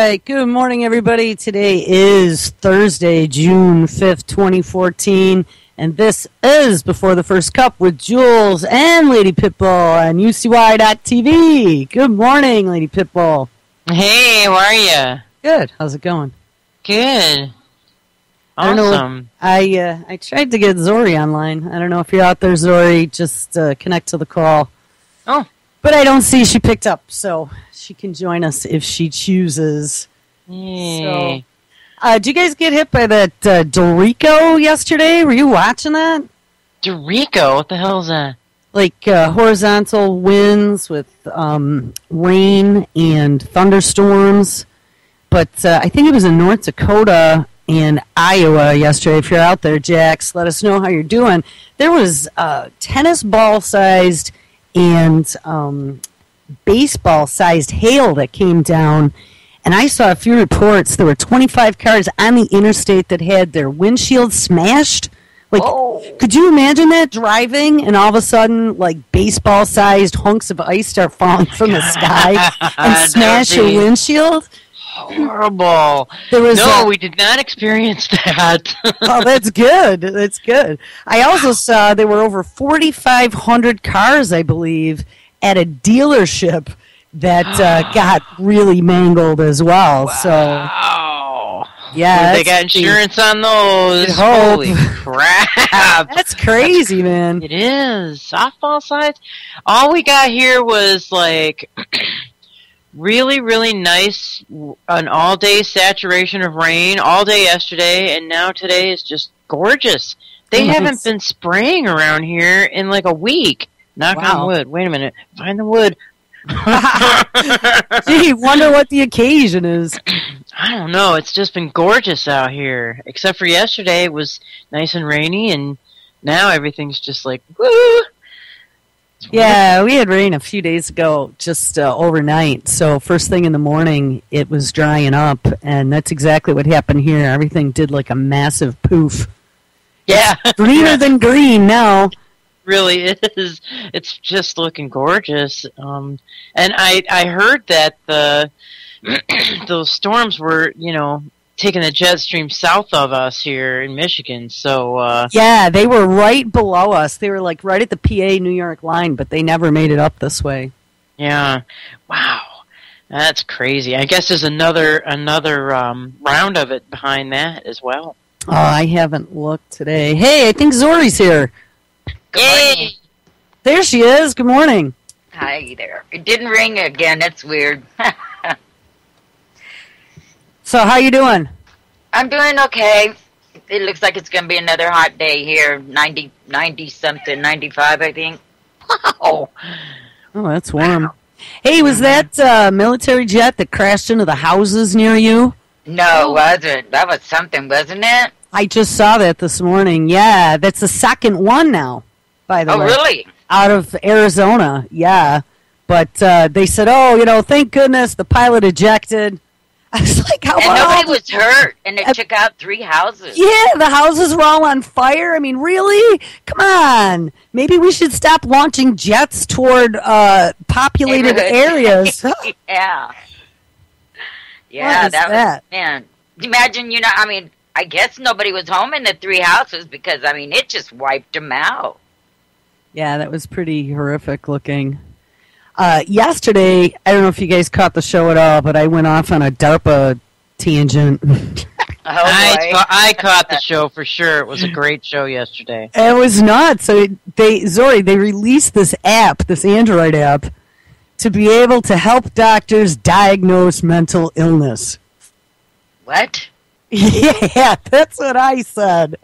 right. Good morning, everybody. Today is Thursday, June 5th, 2014, and this is Before the First Cup with Jules and Lady Pitbull on UCY.TV. Good morning, Lady Pitbull. Hey, how are you? Good. How's it going? Good. Awesome. I tried to get Zori online. I don't know if you're out there, Zori. Just connect to the call. Oh. But I don't see she picked up, so she can join us if she chooses. Yay. So, did you guys get hit by that Dorico yesterday? Were you watching that? Dorico? What the hell is that? Like horizontal winds with rain and thunderstorms. But I think it was in North Dakota and Iowa yesterday. If you're out there, Jax, let us know how you're doing. There was tennis ball-sized and baseball-sized hail that came down, and I saw a few reports. There were 25 cars on the interstate that had their windshield smashed. Like, Could you imagine that, driving, and all of a sudden, like, baseball-sized hunks of ice start falling from the sky and smash your windshield? Horrible. We did not experience that. Oh, that's good. That's good. I also saw there were over 4,500 cars, I believe, at a dealership that got really mangled as well. Wow. So, yeah. They got insurance on those. Holy crap. That's crazy, man. It is. Softball size. All we got here was, like... really, really nice, an all-day saturation of rain, all day yesterday, and now today is just gorgeous. They haven't been spraying around here in like a week. Knock on wood. Wait a minute. Find the wood. Gee, wonder what the occasion is. I don't know. It's just been gorgeous out here. Except for yesterday, it was nice and rainy, and now everything's just like, woo! Yeah, we had rain a few days ago, just overnight. So first thing in the morning, it was drying up, and that's exactly what happened here. Everything did like a massive poof. Yeah, it's greener than green now. Really is. It's just looking gorgeous. And I heard that the those storms were, taking the jet stream south of us here in Michigan, so... yeah, they were right below us. They were, like, right at the PA-New York line, but they never made it up this way. Yeah. Wow. That's crazy. I guess there's another round of it behind that as well. Oh, I haven't looked today. Hey, I think Zori's here. Good morning. There she is. Good morning. Hi there. It didn't ring again. That's weird. So, how you doing? I'm doing okay. It looks like it's going to be another hot day here. 90-something, 95, I think. Wow. Oh, that's warm. Wow. Hey, was that military jet that crashed into the houses near you? No, it wasn't. That was something, wasn't it? I just saw that this morning. Yeah, that's the second one now, by the way. Oh, really? Out of Arizona, yeah. But they said, thank goodness the pilot ejected. I was like, how about nobody was hurt, and it took out 3 houses. Yeah, the houses were all on fire. I mean, really? Come on. Maybe we should stop launching jets toward populated areas. Yeah. Yeah, that was, man. Imagine, I guess nobody was home in the 3 houses because, it just wiped them out. Yeah, that was pretty horrific looking. Yesterday, I don't know if you guys caught the show at all, but I went off on a DARPA tangent. I caught the show for sure. It was a great show yesterday. It was nuts. So they released this app, this Android app, to be able to help doctors diagnose mental illness. What? Yeah, that's what I said.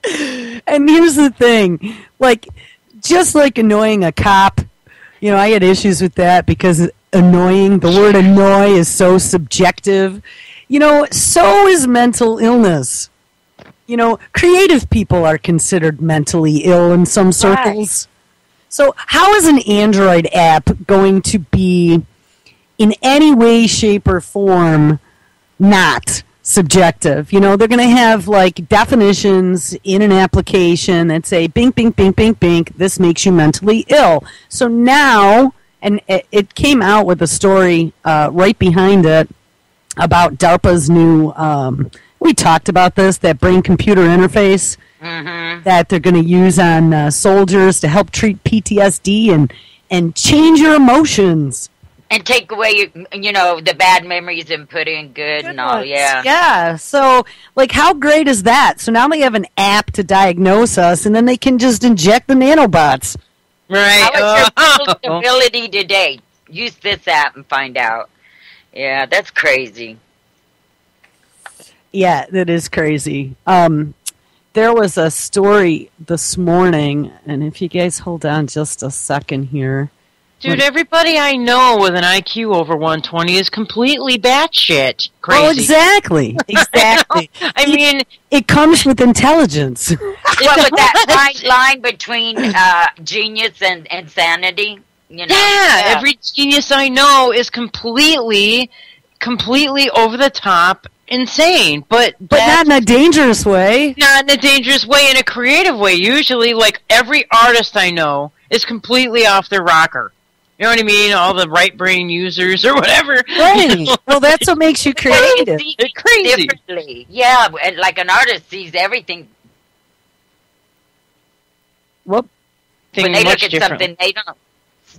And here's the thing. Just like annoying a cop, I had issues with that because annoying, the word annoy is so subjective. So is mental illness. Creative people are considered mentally ill in some circles. Right. So how is an Android app going to be in any way, shape, or form not subjective? They're going to have definitions in an application that say bink, bink, bink, bink, bink, this makes you mentally ill. So now, and it came out with a story right behind it, about DARPA's new, we talked about this, that brain-computer interface that they're going to use on soldiers to help treat PTSD and change your emotions. And take away, the bad memories and put in good and all, yeah. Yeah, so, like, how great is that? So now they have an app to diagnose us, and then they can just inject the nanobots. Right. How is your ability today? Use this app and find out. Yeah, that's crazy. Yeah, that is crazy. There was a story this morning, and if you guys hold on just a second here. Dude, everybody I know with an IQ over 120 is completely batshit crazy. Oh, exactly. Exactly. I mean, it comes with intelligence. What, with that fine line between genius and insanity? Yeah, every genius I know is completely over the top insane, but not in a dangerous way. Not in a dangerous way, in a creative way. Usually, like, every artist I know is completely off their rocker. You know what I mean? All the right brain users or whatever. Right. Well, that's what makes you creative. It's crazy. Differently. Yeah, and like an artist sees everything. Whoop. When they look at something, they don't.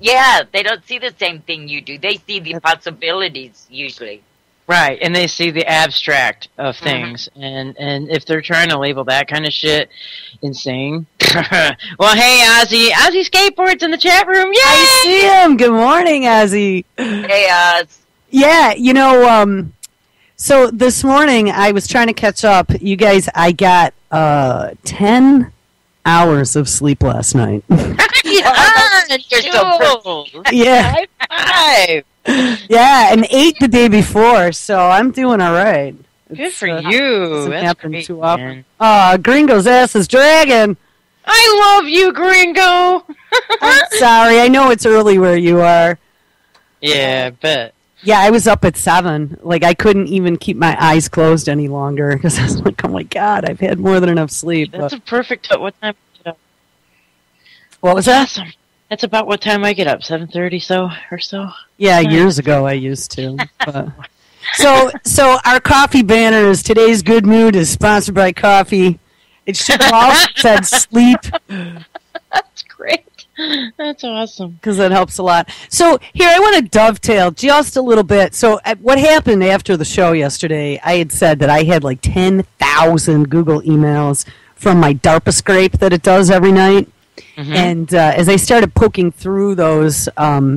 Yeah, they don't see the same thing you do. They see the possibilities usually. Right, and they see the abstract of things, and if they're trying to label that kind of shit insane. Well, hey, Ozzy Skateboards in the chat room. Yay! I see him. Good morning, Ozzy. Hey, Oz. Yeah, so this morning I was trying to catch up. You guys, I got 10 hours of sleep last night. You're so yeah. High five. Yeah, and 8 the day before, so I'm doing all right. Good for you. Doesn't happen great, too often. Gringo's ass is dragging. I love you, Gringo. I'm sorry. I know it's early where you are. Yeah, I bet. Yeah, I was up at 7. Like, I couldn't even keep my eyes closed any longer because I was like, oh my God, I've had more than enough sleep. That's a perfect what time I get up. What was that? Awesome. That's about what time I get up, 7:30 or so. Yeah, years ago I used to. But. So our coffee banner is today's good mood is sponsored by coffee. It should have also said sleep. That's great. That's awesome. Because that helps a lot. So here, I want to dovetail just a little bit. So what happened after the show yesterday, I had said that I had like 10,000 Google emails from my DARPA scrape that it does every night. And as I started poking through those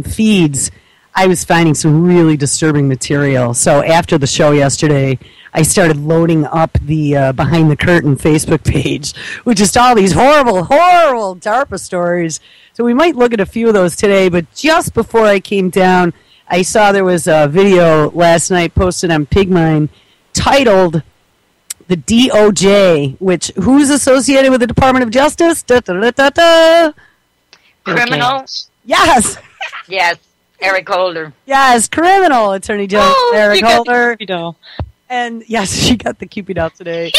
feeds, I was finding some really disturbing material. So after the show yesterday, I started loading up the Behind the Curtain Facebook page, which is all these horrible, horrible DARPA stories. So we might look at a few of those today, but just before I came down, I saw there was a video last night posted on Pigmine titled the DOJ, which who's associated with the Department of Justice? Da, da, da, da, da. Criminals? Yes. Yes. Eric Holder. Yes, criminal Attorney General Eric Holder. Doll. And yes, she got the Cupid doll today.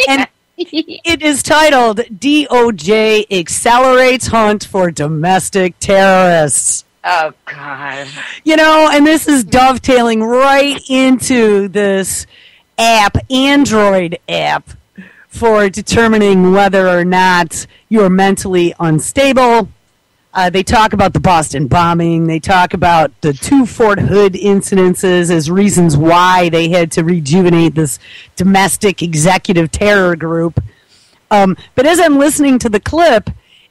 And it is titled DOJ Accelerates Hunt for Domestic Terrorists. Oh, God. And this is dovetailing right into this Android app, for determining whether or not you're mentally unstable. They talk about the Boston bombing. They talk about the 2 Fort Hood incidences as reasons why they had to rejuvenate this domestic executive terror group. But as I'm listening to the clip,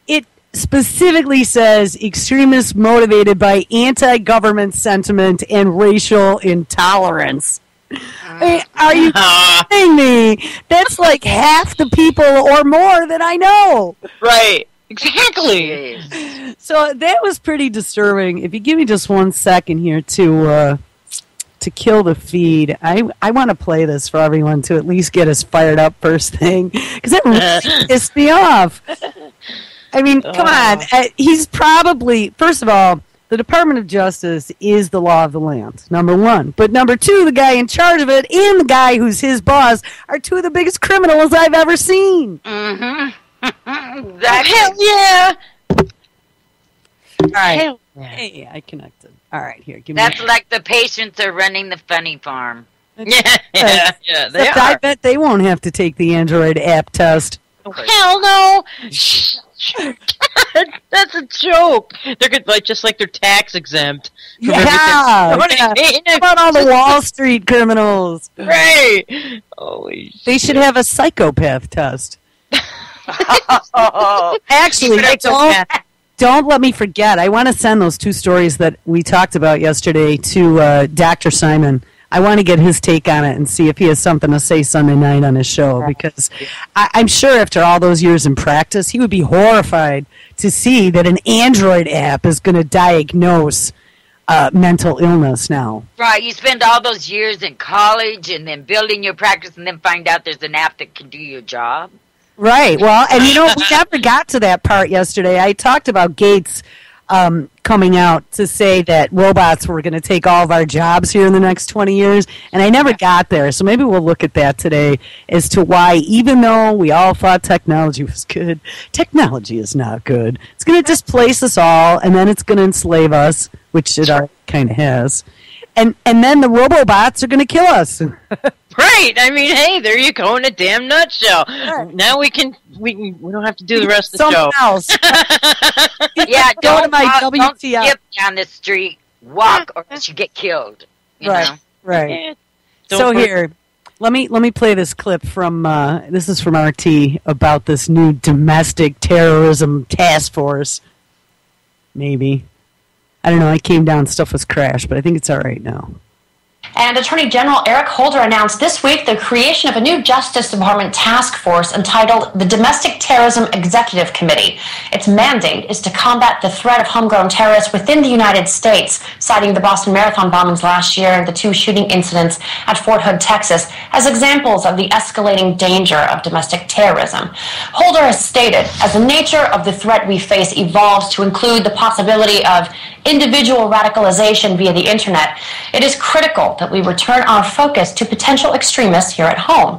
it specifically says extremists motivated by anti-government sentiment and racial intolerance. Are you kidding me? That's like half the people or more that I know. Right. Exactly. So that was pretty disturbing. If you give me just 1 second here to kill the feed, I want to play this for everyone to at least get us fired up first thing, because it really pissed me off. I mean, come on. He's probably, first of all, the Department of Justice is the law of the land, number 1. But number 2, the guy in charge of it and the guy who's his boss are 2 of the biggest criminals I've ever seen. Hell yeah! All right. Hell yeah. Hey, I connected. All right, here. Give me That's like the patients are running the funny farm. Yeah, they are. I bet they won't have to take the Android app test. Oh, hell no! That's a joke. They're good, just like they're tax exempt. Yeah. How about all the Wall Street criminals? Right. Holy they should have a psychopath test. Actually, don't let me forget. I want to send those 2 stories that we talked about yesterday to Dr. Simon. I want to get his take on it and see if he has something to say Sunday night on his show, because I'm sure after all those years in practice, he would be horrified to see that an Android app is going to diagnose mental illness now. Right, you spend all those years in college and then building your practice and then find out there's an app that can do your job. Right, well, and we never got to that part yesterday. I talked about Gates coming out to say that robots were going to take all of our jobs here in the next 20 years, and I never got there. So maybe we'll look at that today as to why, even though we all thought technology was good, technology is not good. It's going to displace us all, and then it's going to enslave us, which it already kind of has. And then the robobots are going to kill us. Right. I mean, hey, there you go in a damn nutshell. Right. Now we don't have to do the rest of the show. Else. Yeah, go to my WTF. Don't skip down the street, walk, or else you get killed. You know? Right. Yeah. So here, let me play this clip from this is from RT about this new domestic terrorism task force. Maybe. I don't know, I came down, stuff was crashed, but I think it's all right now. And Attorney General Eric Holder announced this week the creation of a new Justice Department task force entitled the Domestic Terrorism Executive Committee. Its mandate is to combat the threat of homegrown terrorists within the United States, citing the Boston Marathon bombings last year and the 2 shooting incidents at Fort Hood, Texas, as examples of the escalating danger of domestic terrorism. Holder has stated, as the nature of the threat we face evolves to include the possibility of individual radicalization via the internet, it is critical that we return our focus to potential extremists here at home.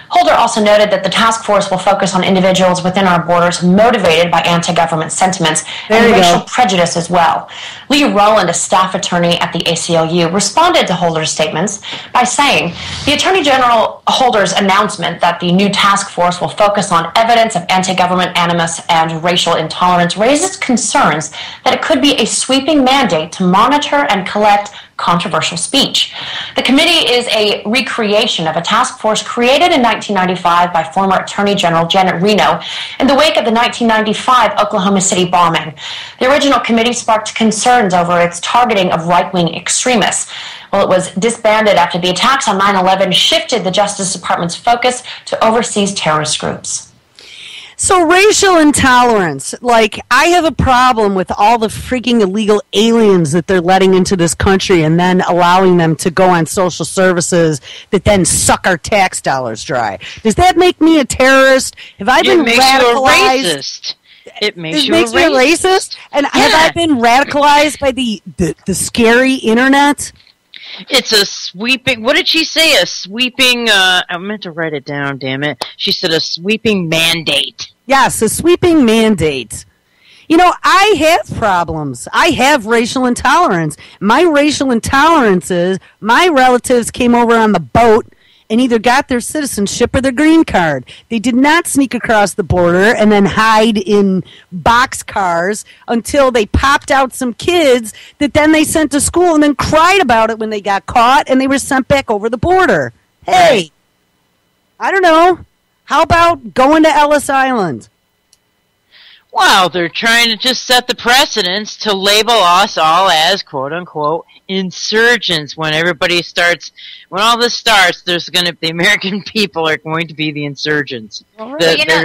Holder also noted that the task force will focus on individuals within our borders motivated by anti-government sentiments and racial prejudice as well. Lee Rowland, a staff attorney at the ACLU, responded to Holder's statements by saying, the Attorney General Holder's announcement that the new task force will focus on evidence of anti-government animus and racial intolerance raises concerns that it could be a sweeping mandate to monitor and collect controversial speech. The committee is a recreation of a task force created in 1995 by former Attorney General Janet Reno in the wake of the 1995 Oklahoma City bombing. The original committee sparked concerns over its targeting of right-wing extremists. Well, it was disbanded after the attacks on 9/11 shifted the Justice Department's focus to overseas terrorist groups. So racial intolerance, like I have a problem with all the freaking illegal aliens that they're letting into this country and then allowing them to go on social services that then suck our tax dollars dry. Does that make me a terrorist? Have I been radicalized? It makes you a racist. And have I been radicalized by the scary internet? It's a sweeping, what did she say? A sweeping, I meant to write it down, damn it. She said a sweeping mandate. Yes, a sweeping mandate. You know, I have problems. I have racial intolerance. My racial intolerance is my relatives came over on the boat and either got their citizenship or their green card. They did not sneak across the border and then hide in boxcars until they popped out some kids that then they sent to school and then cried about it when they got caught and they were sent back over the border. Hey, I don't know. How about going to Ellis Island? Well, they're trying to just set the precedence to label us all as, quote-unquote, insurgents. When all this starts, the American people are going to be the insurgents. Mexicans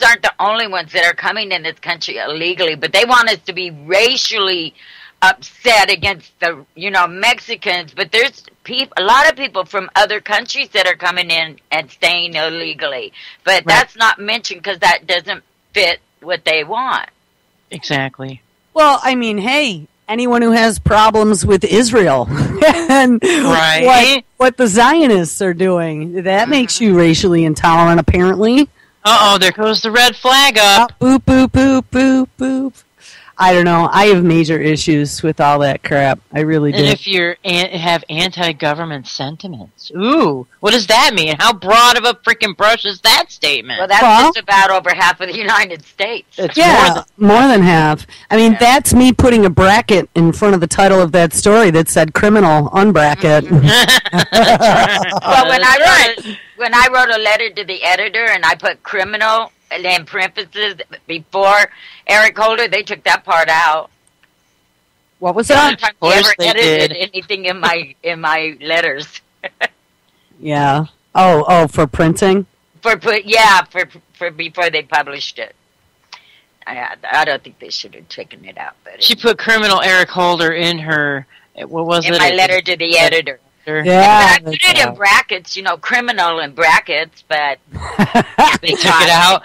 aren't the only ones that are coming in this country illegally, but they want us to be racially upset against the, Mexicans, but there's a lot of people from other countries that are coming in and staying illegally. But that's not mentioned because that doesn't fit what they want. Exactly. Well, I mean, hey, anyone who has problems with Israel and what the Zionists are doing, that makes you racially intolerant, apparently. Uh-oh, there goes the red flag up. Boop, boop, boop, boop, boop. I don't know. I have major issues with all that crap. I really do. And if you have anti-government sentiments, ooh, what does that mean? How broad of a freaking brush is that statement? Well, that's just about over half of the United States. It's more than half. I mean, that's me putting a bracket in front of the title of that story that said "criminal" unbracket. Well, when I wrote a letter to the editor and I put "criminal" and in parentheses before Eric Holder, they took that part out. What was that? Of course they ever edited anything in my letters. Yeah. Oh, for printing. For before they published it. I don't think they should have taken it out. But she put criminal Eric Holder in her. What was it? In my letter to the editor. Yeah. I put it in brackets, criminal in brackets, but they took it out.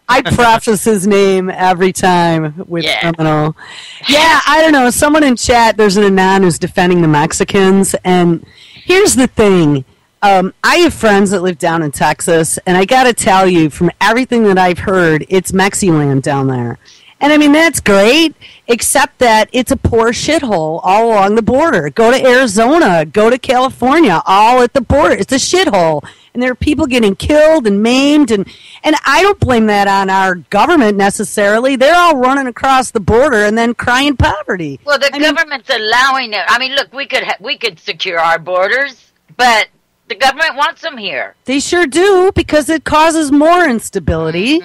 I preface his name every time with criminal. Yeah, I don't know. Someone in chat, there's an Anon who's defending the Mexicans, and here's the thing. I have friends that live down in Texas, and I got to tell you, from everything that I've heard, it's Mexiland down there. And I mean, that's great, except that it's a poor shithole all along the border. Go to Arizona, go to California, all at the border. It's a shithole. And there are people getting killed and maimed. And I don't blame that on our government necessarily. They're all running across the border and then crying poverty. Well, the government's allowing it. I mean, look, we could secure our borders, but the government wants them here. They sure do, because it causes more instability,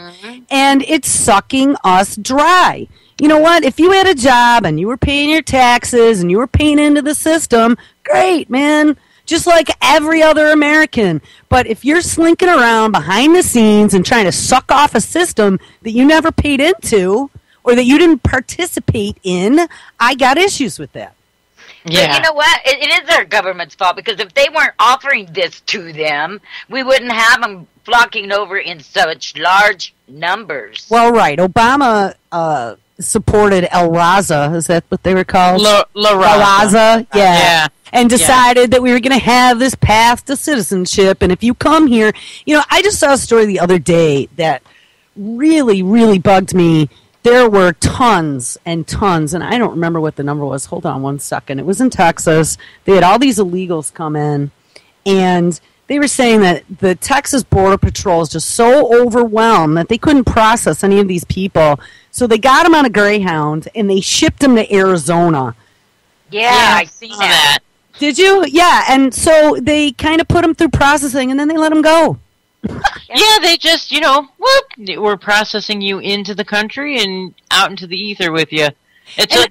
and it's sucking us dry. You know what? If you had a job and you were paying your taxes and you were paying into the system, great, man. Just like every other American. But if you're slinking around behind the scenes and trying to suck off a system that you never paid into or that you didn't participate in, I got issues with that. Yeah. But you know what? It is our government's fault, because if they weren't offering this to them, we wouldn't have them flocking over in such large numbers. Well, right. Obama supported El Raza. Is that what they were called? La Raza. Yeah. And decided that we were going to have this path to citizenship. And if you come here, I just saw a story the other day that really, really bugged me. There were tons and tons, and I don't remember what the number was. Hold on one second. It was in Texas. They had all these illegals come in, and they were saying that the Texas Border Patrol is just so overwhelmed that they couldn't process any of these people. So they got them on a Greyhound, and they shipped them to Arizona. Yeah, I see that. Did you? Yeah, and so they kind of put them through processing, and then they let them go. Yeah, they just, we're processing you into the country and out into the ether with you.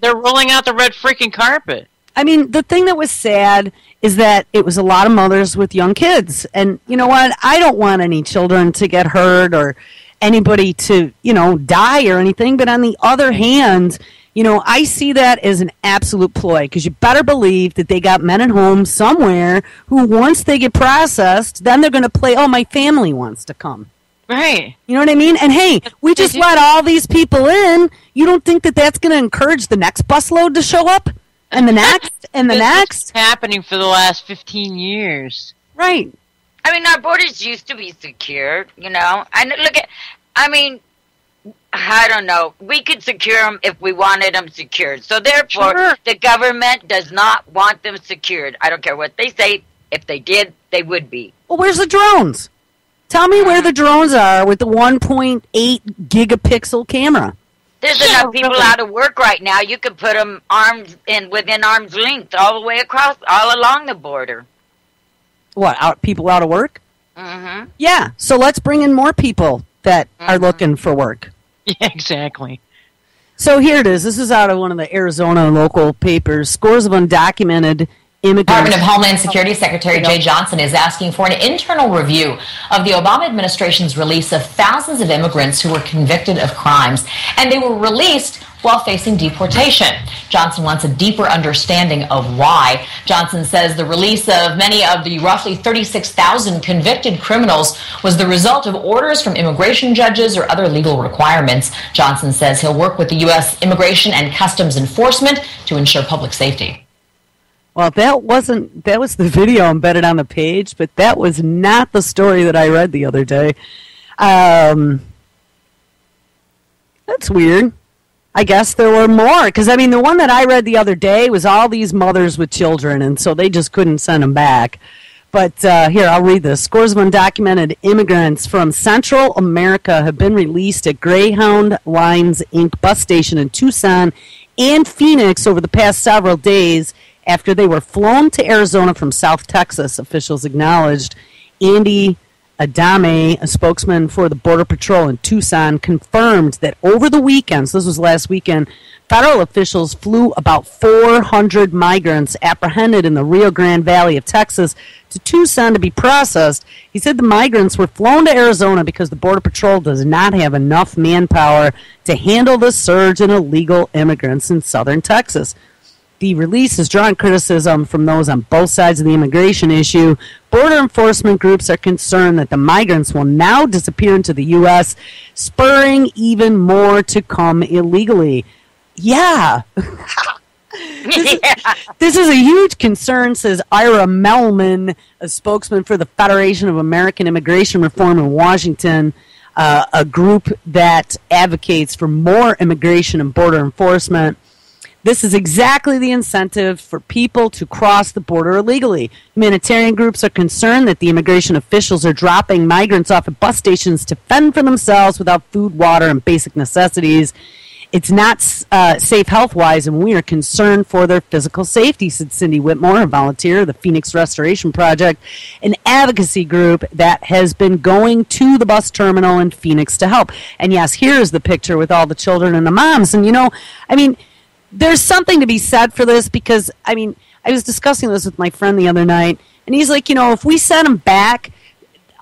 They're rolling out the red freaking carpet. I mean, the thing that was sad is that it was a lot of mothers with young kids. And you know what? I don't want any children to get hurt or anybody to, die or anything. But on the other hand, I see that as an absolute ploy, because you better believe that they got men at home somewhere who, once they get processed, then they're going to play, oh, my family wants to come. Right. You know what I mean? And hey, we just let all these people in. You don't think that that's going to encourage the next busload to show up? And the next? And the next? It's happening for the last 15 years. Right. I mean, our borders used to be secure, I don't know. We could secure them if we wanted them secured. So therefore, the government does not want them secured. I don't care what they say. If they did, they would be. Well, where's the drones? Tell me where the drones are with the 1.8 gigapixel camera. There's enough people out of work right now. You could put them within arm's length all the way across, all along the border. What, people out of work? Mm-hmm. Yeah, so let's bring in more people that are looking for work. Yeah, exactly. So here it is. This is out of one of the Arizona local papers. Scores of undocumented immigrants. Department of Homeland Security Secretary Jay Johnson is asking for an internal review of the Obama administration's release of thousands of immigrants who were convicted of crimes, and they were released while facing deportation. Johnson wants a deeper understanding of why. Johnson says the release of many of the roughly 36,000 convicted criminals was the result of orders from immigration judges or other legal requirements. Johnson says he'll work with the U.S. Immigration and Customs Enforcement to ensure public safety. Well, that was the video embedded on the page, but that was not the story that I read the other day. That's weird. I guess there were more. Because, I mean, the one that I read the other day was all these mothers with children, and so they just couldn't send them back. But here, I'll read this. Scores of undocumented immigrants from Central America have been released at Greyhound Lines, Inc. bus station in Tucson and Phoenix over the past several days after they were flown to Arizona from South Texas, officials acknowledged. Andy Adame, a spokesman for the Border Patrol in Tucson, confirmed that over the weekend, so this was last weekend, federal officials flew about 400 migrants apprehended in the Rio Grande Valley of Texas to Tucson to be processed. He said the migrants were flown to Arizona because the Border Patrol does not have enough manpower to handle the surge in illegal immigrants in southern Texas. The release has drawn criticism from those on both sides of the immigration issue. Border enforcement groups are concerned that the migrants will now disappear into the U.S., spurring even more to come illegally. Yeah. This is a huge concern, says Ira Melman, a spokesman for the Federation of American Immigration Reform in Washington, a group that advocates for more immigration and border enforcement. This is exactly the incentive for people to cross the border illegally. Humanitarian groups are concerned that the immigration officials are dropping migrants off at bus stations to fend for themselves without food, water, and basic necessities. It's not safe health-wise, and we are concerned for their physical safety, said Cindy Whitmore, a volunteer of the Phoenix Restoration Project, an advocacy group that has been going to the bus terminal in Phoenix to help. And yes, here's the picture with all the children and the moms. And, you know, I mean, there's something to be said for this because, I mean, I was discussing this with my friend the other night, and he's like, you know, if we send them back,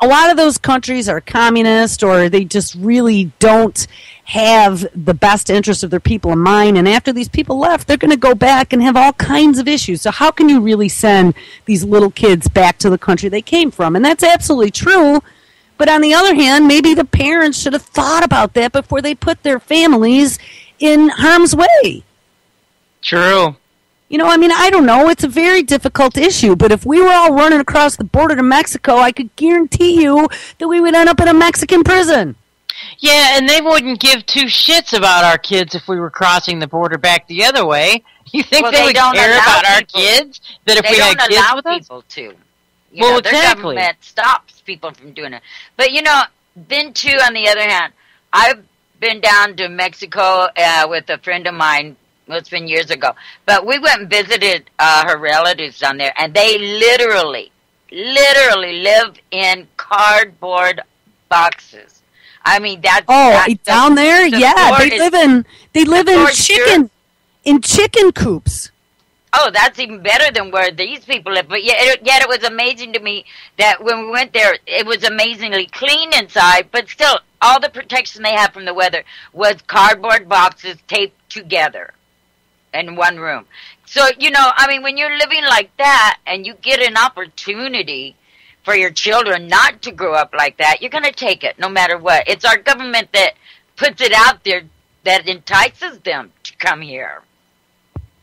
a lot of those countries are communist or they just really don't have the best interest of their people in mind, and after these people left, they're going to go back and have all kinds of issues. So how can you really send these little kids back to the country they came from? And that's absolutely true. But on the other hand, maybe the parents should have thought about that before they put their families in harm's way. True. You know, I mean, I don't know. It's a very difficult issue. But if we were all running across the border to Mexico, I could guarantee you that we would end up in a Mexican prison. Yeah, and they wouldn't give two shits about our kids if we were crossing the border back the other way. You think they would care about our kids? That if we had kids with us? People to. Well, exactly. Their government stops people from doing it. But, you know, then, too, on the other hand, I've been down to Mexico with a friend of mine. Well, it's been years ago. But we went and visited her relatives down there, and they literally live in cardboard boxes. I mean, that's... down there? Yeah, they live in chicken coops. Oh, that's even better than where these people live. But yet it was amazing to me that when we went there, it was amazingly clean inside, but still, all the protection they had from the weather was cardboard boxes taped together in one room. So, you know, I mean, when you're living like that and you get an opportunity for your children not to grow up like that, you're going to take it no matter what. It's our government that puts it out there that entices them to come here.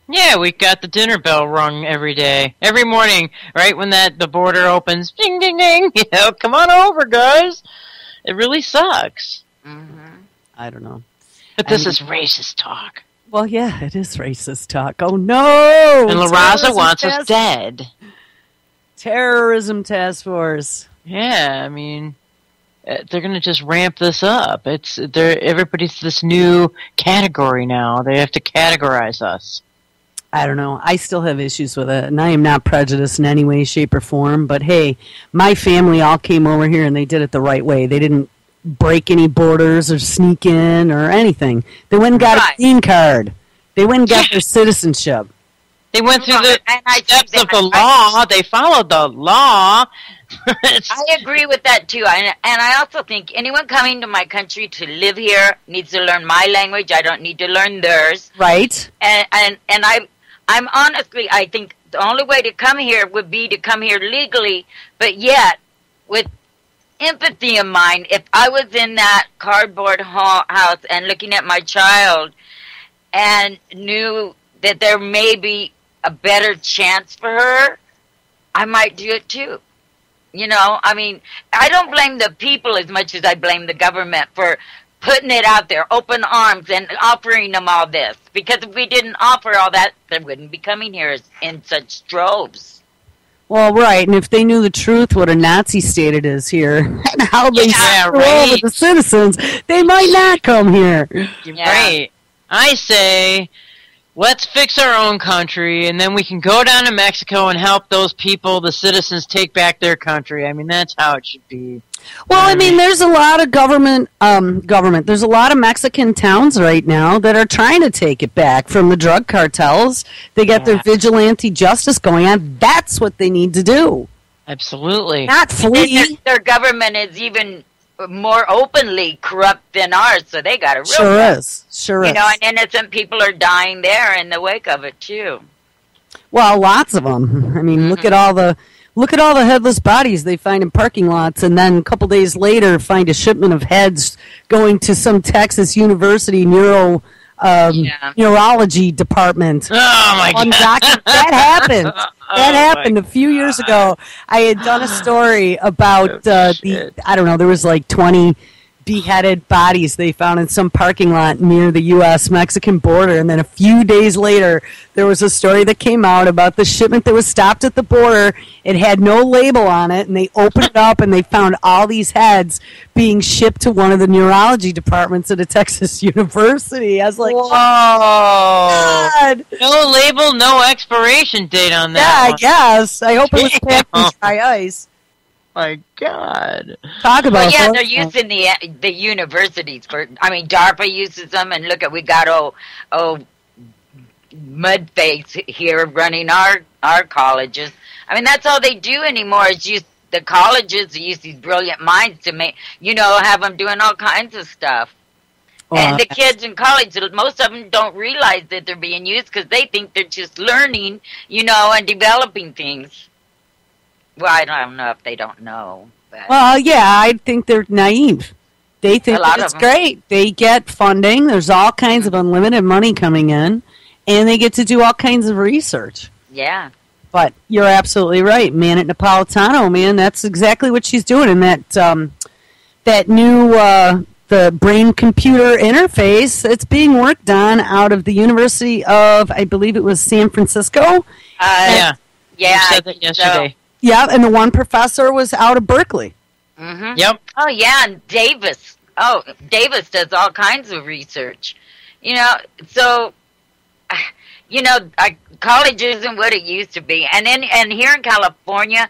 Yeah, we got the dinner bell rung every day, every morning, right when the border opens. Ding, ding, ding. You know, come on over, guys. It really sucks. Mm-hmm. I don't know. But this is racist talk. Well, yeah, it is racist talk. Oh, no! And La Raza wants us dead. Terrorism task force. Yeah, I mean, they're going to just ramp this up. Everybody's this new category now. They have to categorize us. I don't know. I still have issues with it, and I am not prejudiced in any way, shape, or form. But, hey, my family all came over here, and they did it the right way. They didn't break any borders or sneak in or anything. They went and got a green card. They went and got their citizenship. They went through the steps of the law. They followed the law. I agree with that, too. And I also think anyone coming to my country to live here needs to learn my language. I don't need to learn theirs. Right. And I'm honestly, I think the only way to come here would be to come here legally, but yet with empathy in mind. If I was in that cardboard house and looking at my child and knew that there may be a better chance for her, I might do it too. You know, I mean, I don't blame the people as much as I blame the government for putting it out there, open arms, and offering them all this. Because if we didn't offer all that, they wouldn't be coming here in such droves. Well, right, and if they knew the truth, what a Nazi state it is here, and how they screw over the citizens, they might not come here. Right. I say, let's fix our own country, and then we can go down to Mexico and help those people, the citizens, take back their country. I mean, that's how it should be. Well, I mean, there's a lot of government. There's a lot of Mexican towns right now that are trying to take it back from the drug cartels. They got their vigilante justice going on. That's what they need to do. Absolutely. Not flee. Their government is even more openly corrupt than ours, so they got a real Sure is. You know, and innocent people are dying there in the wake of it too. Well, lots of them. I mean, look at all the headless bodies they find in parking lots, and then a couple days later find a shipment of heads going to some Texas University neurology department. Oh my God! That happened. That happened a few years ago. I had done a story about I don't know, there was like 20 beheaded bodies they found in some parking lot near the U.S.-Mexican border. And then a few days later, there was a story that came out about the shipment that was stopped at the border. It had no label on it, and they opened it up, and they found all these heads being shipped to one of the neurology departments at a Texas university. I was like, whoa. Oh, God. No label, no expiration date on that. Yeah, I guess. I hope it was packed in dry ice. My God. Talk about they're using the universities for. I mean, DARPA uses them, and look at we got Mudface here running our colleges. I mean, that's all they do anymore is use the colleges to use these brilliant minds to make have them doing all kinds of stuff. And the kids in college, most of them don't realize that they're being used because they think they're just learning, and developing things. Well, I don't know if they don't know. But. Well, yeah, I think they're naive. They think it's great. They get funding. There's all kinds of unlimited money coming in, and they get to do all kinds of research. Yeah. But you're absolutely right. Man at Napolitano, man, that's exactly what she's doing. And that new the brain-computer interface, it's being worked on out of the University of, I believe it was San Francisco. Yeah. You said that yesterday. Yeah, and the one professor was out of Berkeley. Mm-hmm. Yep. Oh, yeah, and Davis. Oh, Davis does all kinds of research. So, college isn't what it used to be. And here in California,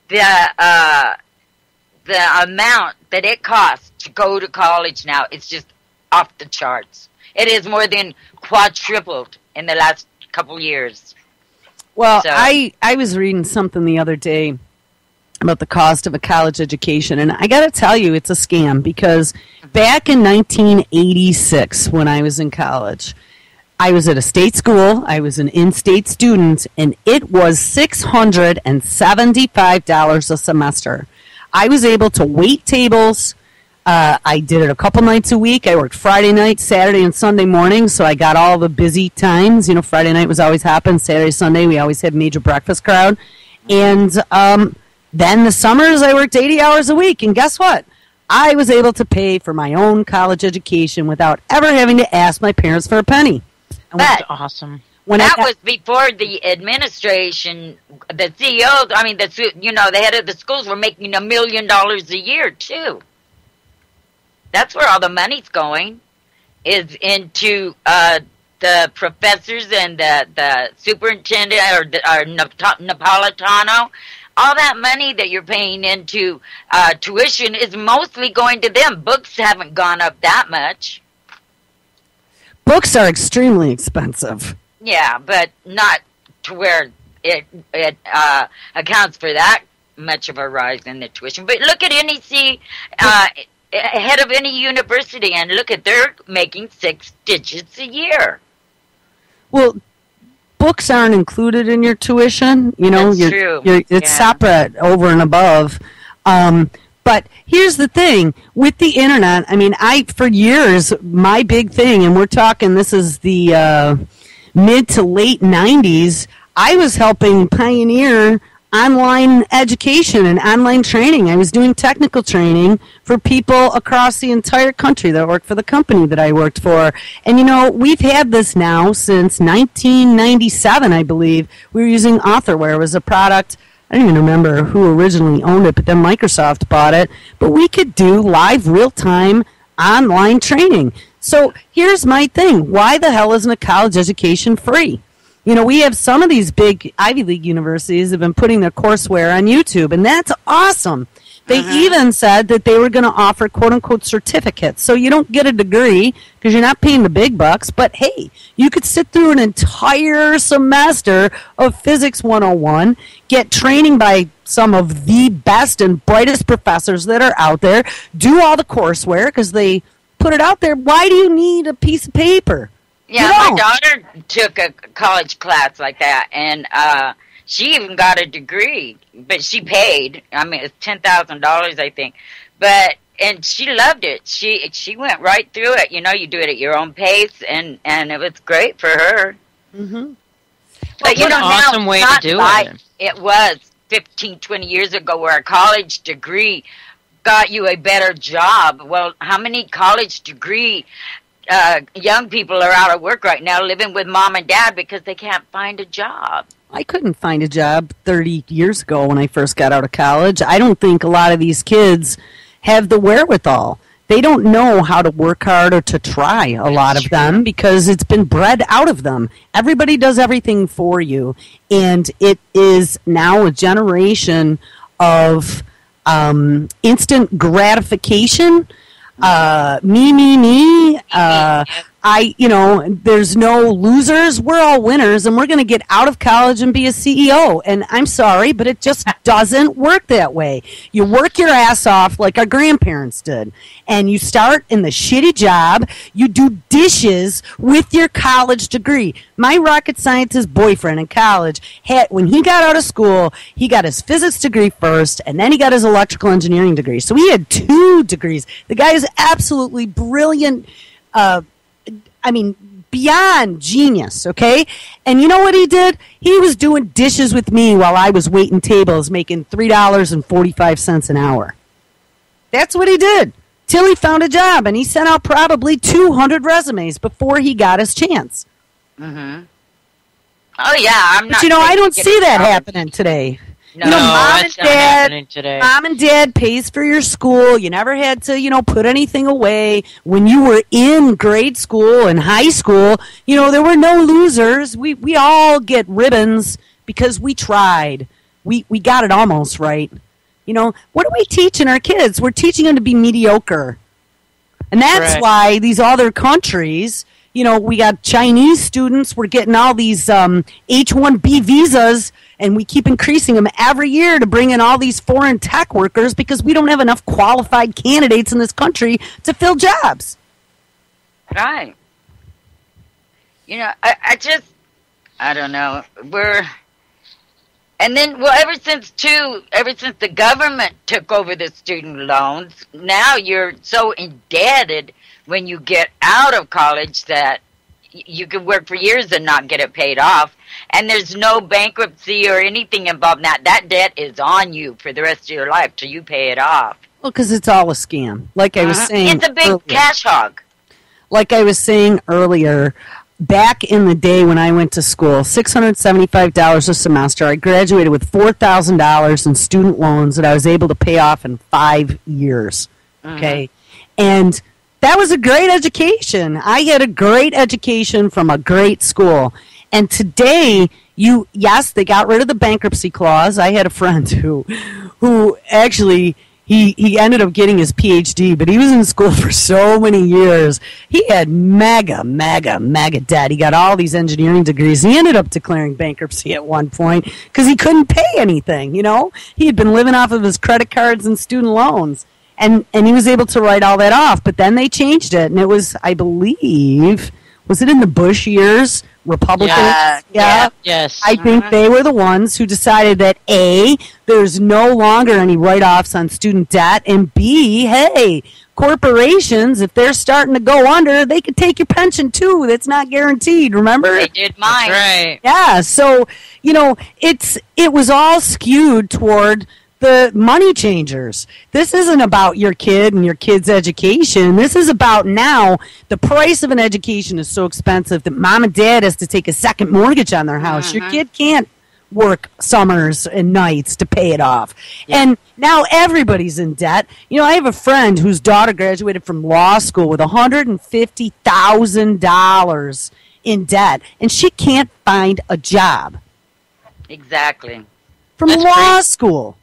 the amount that it costs to go to college now is just off the charts. It is more than quadrupled in the last couple years. Well, so. I was reading something the other day about the cost of a college education, and I got to tell you, it's a scam, because back in 1986, when I was in college, I was at a state school, I was an in-state student, and it was $675 a semester. I was able to wait tables. I did it a couple nights a week. I worked Friday night, Saturday, and Sunday morning, so I got all the busy times. Friday night was always happening. Saturday, Sunday, we always had major breakfast crowd. And then the summers, I worked 80 hours a week. And guess what? I was able to pay for my own college education without ever having to ask my parents for a penny. That's awesome. That was before the administration, the CEOs, the head of the schools were making $1 million a year, too. That's where all the money's going, is into the professors and the superintendent or Napolitano. All that money that you're paying into tuition is mostly going to them. Books haven't gone up that much. Books are extremely expensive. Yeah, but not to where it accounts for that much of a rise in the tuition. But look at NEC. Head of any university, and look at they're making 6 digits a year. Well, books aren't included in your tuition. That's true. It's separate over and above. But here's the thing with the internet. For years, my big thing, and we're talking, this is the mid to late 90s. I was helping pioneer online education and online training. I was doing technical training for people across the entire country that worked for the company that I worked for. And, we've had this now since 1997, I believe. We were using Authorware. It was a product, I don't even remember who originally owned it, but then Microsoft bought it. But we could do live, real-time online training. So here's my thing. Why the hell isn't a college education free? We have some of these big Ivy League universities have been putting their courseware on YouTube, and that's awesome. They even said that they were going to offer quote-unquote certificates. So you don't get a degree because you're not paying the big bucks, but hey, you could sit through an entire semester of Physics 101, get training by some of the best and brightest professors that are out there, do all the courseware because they put it out there. Why do you need a piece of paper? Yeah, my daughter took a college class like that, and she even got a degree, but she paid. I mean, it's $10,000, I think. And she loved it. She went right through it. You do it at your own pace, and it was great for her. Mm-hmm. But an awesome way to do it. It was 15, 20 years ago, where a college degree got you a better job. Well, how many college degree young people are out of work right now living with mom and dad because they can't find a job? I couldn't find a job 30 years ago when I first got out of college. I don't think a lot of these kids have the wherewithal. They don't know how to work hard or to try, a lot of them, because it's been bred out of them. Everybody does everything for you, and it is now a generation of instant gratification. Me. There's no losers. We're all winners, and we're going to get out of college and be a CEO. And I'm sorry, but it just doesn't work that way. You work your ass off like our grandparents did, and you start in the shitty job. You do dishes with your college degree. My rocket scientist boyfriend in college when he got out of school, he got his physics degree first, and then he got his electrical engineering degree. So he had 2 degrees. The guy is absolutely brilliant. Beyond genius, okay? And you know what he did? He was doing dishes with me while I was waiting tables, making $3.45 an hour. That's what he did, till he found a job, and he sent out probably 200 resumes before he got his chance. Mm-hmm. Oh, yeah, But, I don't see that happening today. No, that's not happening today. Mom and dad pays for your school. You never had to, put anything away. When you were in grade school and high school, there were no losers. We all get ribbons because we tried. We got it almost right. What are we teaching our kids? We're teaching them to be mediocre. And that's why these other countries, we got Chinese students. We're getting all these H-1B visas, and we keep increasing them every year to bring in all these foreign tech workers because we don't have enough qualified candidates in this country to fill jobs. Right. I don't know. And then, ever since the government took over the student loans, now you're so indebted when you get out of college that you can work for years and not get it paid off. And there's no bankruptcy or anything involved in that. That debt is on you for the rest of your life till you pay it off. Well, because it's all a scam. Like I was saying, it's a big cash hog. Like I was saying earlier, back in the day when I went to school, $675 a semester, I graduated with $4,000 in student loans that I was able to pay off in 5 years. Okay? And that was a great education. I had a great education from a great school. And today, they got rid of the bankruptcy clause. I had a friend who actually, he ended up getting his PhD, but he was in school for so many years. He had mega debt. He got all these engineering degrees. He ended up declaring bankruptcy at one point because he couldn't pay anything, He had been living off of his credit cards and student loans. And he was able to write all that off. But then they changed it, and it was, I believe, was it in the Bush years Republicans. Yes. I think they were the ones who decided that A, there's no longer any write-offs on student debt, and B, hey, corporations, if they're starting to go under, they could take your pension too. That's not guaranteed, remember? They did mine. That's right. Yeah, so, it was all skewed toward the money changers. This isn't about your kid and your kid's education. This is about now the price of an education is so expensive that mom and dad has to take a second mortgage on their house. Your kid can't work summers and nights to pay it off. Yeah. And now everybody's in debt. I have a friend whose daughter graduated from law school with $150,000 in debt, and she can't find a job. Exactly. From law school.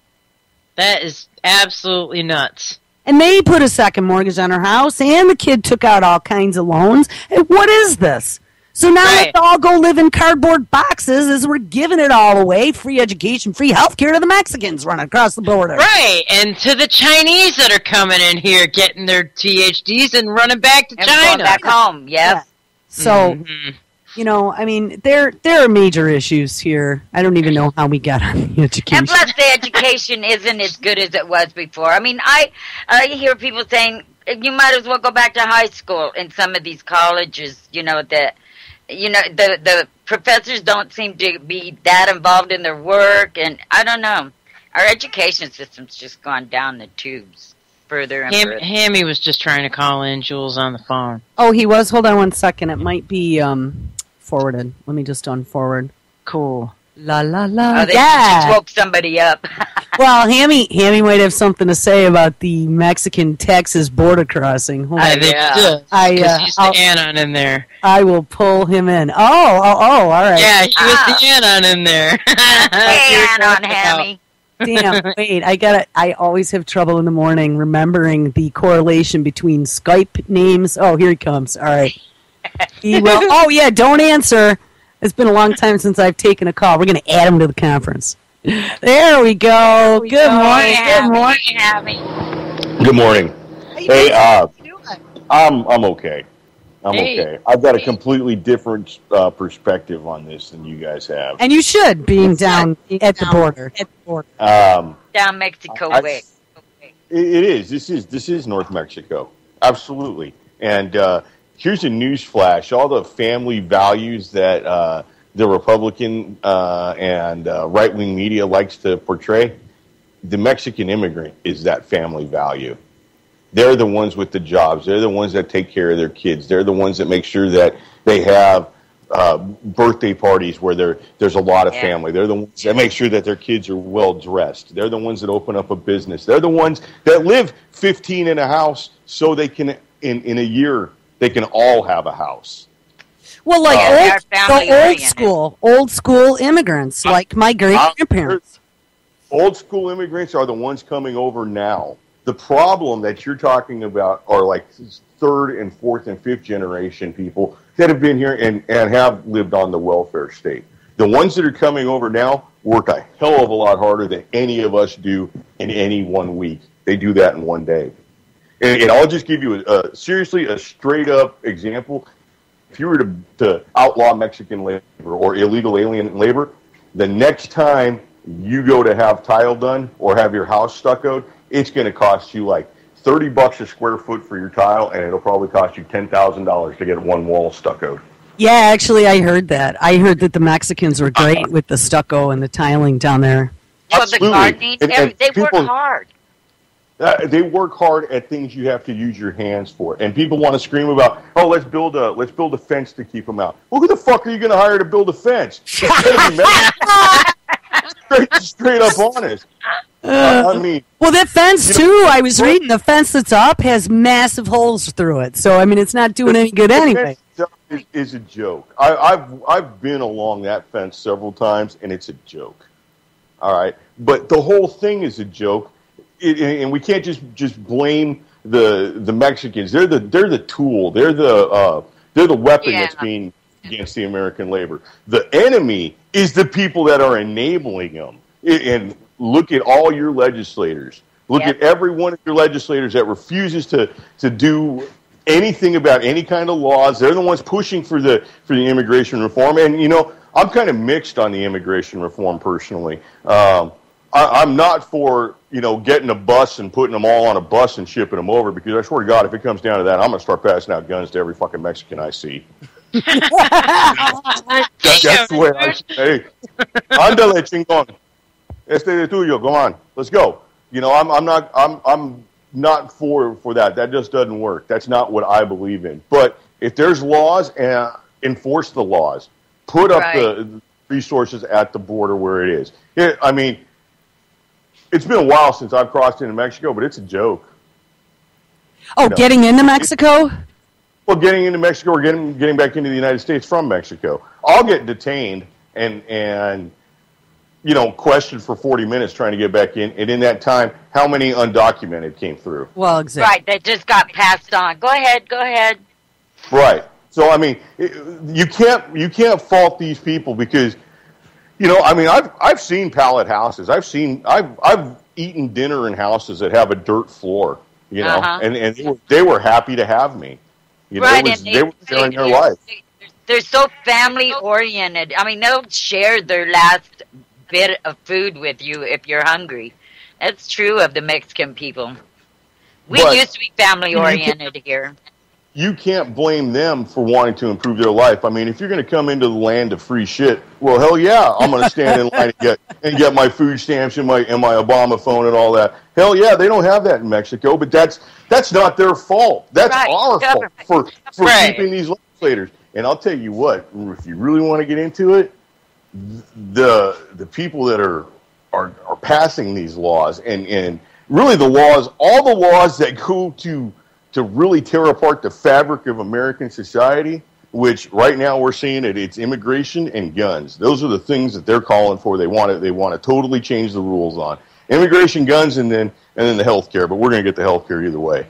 That is absolutely nuts. And they put a second mortgage on her house, and the kid took out all kinds of loans. And what is this? So now let's all go live in cardboard boxes as we're giving it all away. Free education, free health care to the Mexicans running across the border. Right, and to the Chinese that are coming in here getting their PhDs and running back to China. Going back home, yeah. So... there are major issues here. I don't even know how we got on the education. And plus, the education isn't as good as it was before. I mean, I hear people saying you might as well go back to high school in some of these colleges. The professors don't seem to be that involved in their work, and I don't know. Our education system's just gone down the tubes. Further and further. Hammy was just trying to call in Jules on the phone. Oh, he was? Hold on one second. It might be forwarded. Let me just unforward. Cool. La la la. Oh, they just woke somebody up. Well, Hammy might have something to say about the Mexican-Texas border crossing. Hold on. I think he's the anon in there. I will pull him in. Oh, all right. Yeah, he was the anon in there. Hey, anon, Hammy. Damn, wait, I always have trouble in the morning remembering the correlation between Skype names. Oh, here he comes. All right. Don't answer. It's been a long time since I've taken a call. We're going to add him to the conference. There we go. Good morning. Good morning, Hammy. Good morning. Hey, I'm okay. I'm okay. I've got a completely different perspective on this than you guys have. And you should, being down at the border. Down Mexico way. It is. This is North Mexico. Absolutely. And here's a news flash. All the family values that the Republican and right-wing media likes to portray, the Mexican immigrant is that family value. They're the ones with the jobs. They're the ones that take care of their kids. They're the ones that make sure that they have birthday parties where there's a lot of family. They're the ones that make sure that their kids are well dressed. They're the ones that open up a business. They're the ones that live 15 in a house so they can, in a year, they can all have a house. Well, like old school immigrants, like my great-grandparents. Old school immigrants are the ones coming over now. The problem that you're talking about are like third and fourth and fifth generation people that have been here and have lived on the welfare state. The ones that are coming over now work a hell of a lot harder than any of us do in any 1 week. They do that in 1 day. And I'll just give you a straight up example. If you were to outlaw Mexican labor or illegal alien labor, the next time you go to have tile done or have your house stuccoed, it's going to cost you like $30 a square foot for your tile, and it'll probably cost you $10,000 to get one wall stuccoed. Yeah, actually, I heard that. I heard that the Mexicans were great with the stucco and the tiling down there. Well, the gardening, they work hard. They work hard at things you have to use your hands for, and people want to scream about, "Oh, let's build a fence to keep them out." Well, who the fuck are you going to hire to build a fence? Straight up honest. I mean, well, that fence too. I was reading the fence that's up has massive holes through it, so I mean, it's not doing any good anyway. Is a joke. I've been along that fence several times, and it's a joke. All right, but the whole thing is a joke, and we can't just blame the Mexicans. They're the tool. They're the weapon that's being against the American labor. The enemy is the people that are enabling them. And look at all your legislators. Look at every one of your legislators that refuses to do anything about any kind of laws. They're the ones pushing for the immigration reform. And, you know, I'm kind of mixed on the immigration reform personally. I'm not for, you know, getting a bus and putting them all on a bus and shipping them over, because I swear to God, if it comes down to that, I'm going to start passing out guns to every fucking Mexican I see. That's the way I say, hey, ándale, chingón. Este de tuyo, go on. Let's go. You know, I'm not for that. That just doesn't work. That's not what I believe in. But if there's laws, enforce the laws. Put up the resources at the border where it is. I mean, it's been a while since I've crossed into Mexico, but it's a joke. Oh, you know, getting into Mexico? Well, getting into Mexico or getting back into the United States from Mexico. I'll get detained and you know, questioned for 40 minutes trying to get back in, and in that time, how many undocumented came through? Well, exactly. Right, that just got passed on. Go ahead. Right. So, I mean, you can't fault these people because, you know, I mean, I've seen pallet houses. I've eaten dinner in houses that have a dirt floor, you know, and they were happy to have me. You know, right, they were sharing their life. They're so family oriented. I mean, they'll share their last bit of food with you if you're hungry. That's true of the Mexican people. We used to be family oriented here. You can't blame them for wanting to improve their life. I mean, if you're going to come into the land of free shit, well, hell yeah, I'm going to stand in line and get my food stamps and my Obama phone and all that. Hell yeah, they don't have that in Mexico, but that's not their fault. That's our fault for keeping these legislators. And I'll tell you what, if you really want to get into it, the people that are passing these laws and really all the laws that go to really tear apart the fabric of American society, which right now we're seeing it's immigration and guns. Those are the things that they're calling for. They want to totally change the rules on immigration, guns, and then the healthcare. But we're going to get the healthcare either way.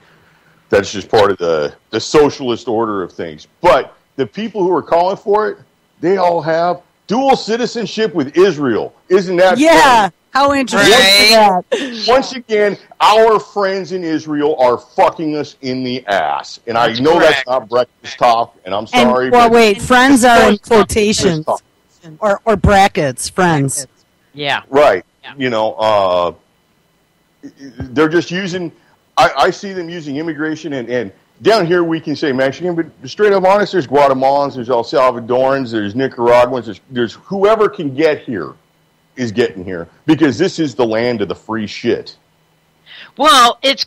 That's just part of the socialist order of things. But the people who are calling for it, they all have dual citizenship with Israel. Isn't that funny? How interesting is that? Once again, our friends in Israel are fucking us in the ass. And I know that's not breakfast talk, and I'm sorry. Well, wait, friends are in quotations. Or brackets, friends. Yeah. Right. Yeah. You know, they're just using, I see them using immigration, and down here we can say Mexican, but straight up honest, there's Guatemalans, there's El Salvadorans, there's Nicaraguans, there's whoever can get here is getting here, because this is the land of the free shit. Well, it's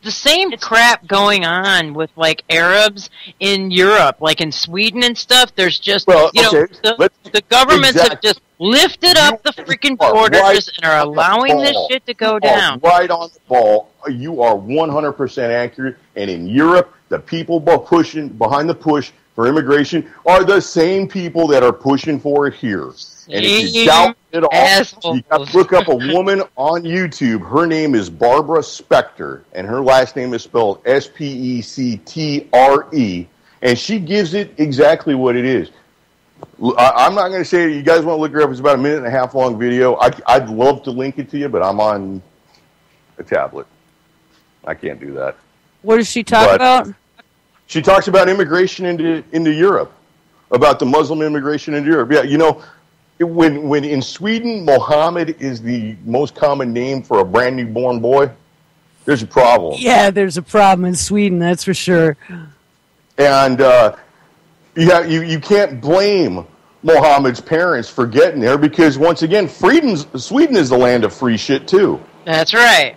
the same crap going on with like Arabs in Europe, like in Sweden and stuff. There's just the governments have just lifted up the freaking borders and are allowing this shit to go down. Right on the ball. You are 100% accurate. And in Europe, the people behind the push for immigration are the same people that are pushing for it here. And if you doubt it all, you got to look up a woman on YouTube. Her name is Barbara Spectre, and her last name is spelled Spectre, and she gives it exactly what it is. I'm not going to say it. You guys want to look her up. It's about a 1.5 minute long video. I'd love to link it to you, but I'm on a tablet. I can't do that. What does she talk about? She talks about immigration into Europe, about the Muslim immigration into Europe. Yeah, you know, when in Sweden, Mohammed is the most common name for a brand new born boy, there's a problem. Yeah, there's a problem in Sweden, that's for sure. And you can't blame Mohammed's parents for getting there, because once again, Sweden is the land of free shit too. That's right.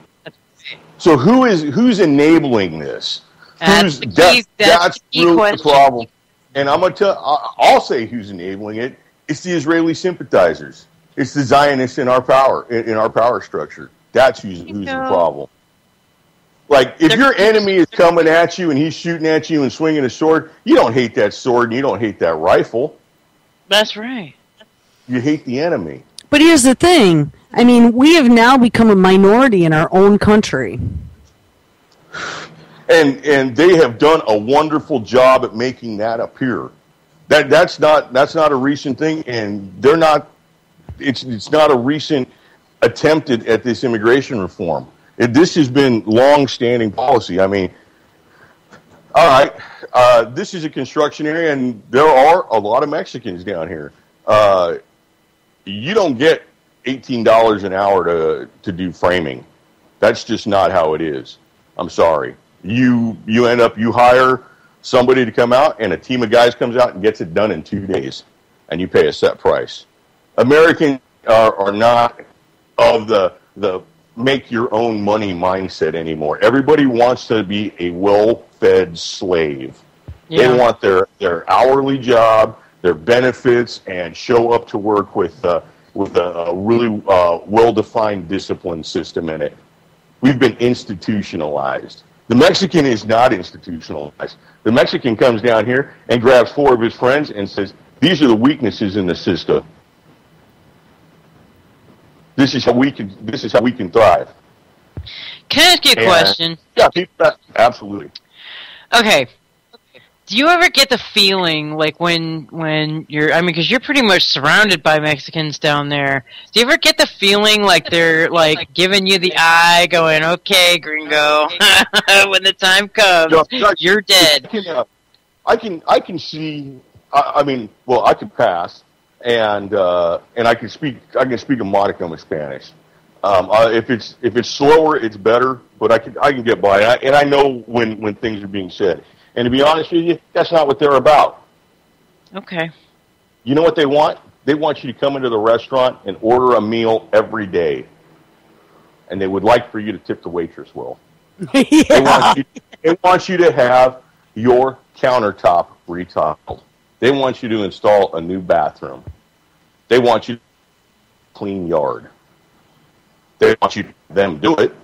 So who's enabling this? That's really the problem. And I'll say who's enabling it. It's the Israeli sympathizers. It's the Zionists in our power structure. That's who's the problem. Like, if your enemy is coming at you and he's shooting at you and swinging a sword, you don't hate that sword and you don't hate that rifle. That's right. You hate the enemy. But here's the thing. I mean, we have now become a minority in our own country. And they have done a wonderful job at making that appear. That's not a recent thing, and they're not. It's not a recent attempt at this immigration reform. This has been long-standing policy. I mean, All right. This is a construction area, and there are a lot of Mexicans down here. You don't get $18 an hour to do framing. That's just not how it is. I'm sorry. You hire somebody to come out, and a team of guys comes out and gets it done in 2 days, and you pay a set price. Americans are not of the make your own money mindset anymore. Everybody wants to be a well-fed slave. Yeah. They want their hourly job, their benefits, and show up to work with a really well-defined discipline system in it. We've been institutionalized. The Mexican is not institutionalized. The Mexican comes down here and grabs 4 of his friends and says, "These are the weaknesses in the system. This is how we can thrive." Can I ask you a question? Yeah, absolutely. Okay. Do you ever get the feeling, like, when you're, I mean, because you're pretty much surrounded by Mexicans down there, do you ever get the feeling like they're, like, giving you the eye, going, "Okay, gringo, when the time comes, you're dead"? I can see, I mean, well, I can pass, and I can speak a modicum of Spanish. If it's slower, it's better, but I can get by, and I know when things are being said. And to be honest with you, that's not what they're about. Okay. You know what they want? They want you to come into the restaurant and order a meal every day. And they would like for you to tip the waitress well. Yeah. They want you to have your countertop retiled. They want you to install a new bathroom. They want you to clean yard. They want them to do it.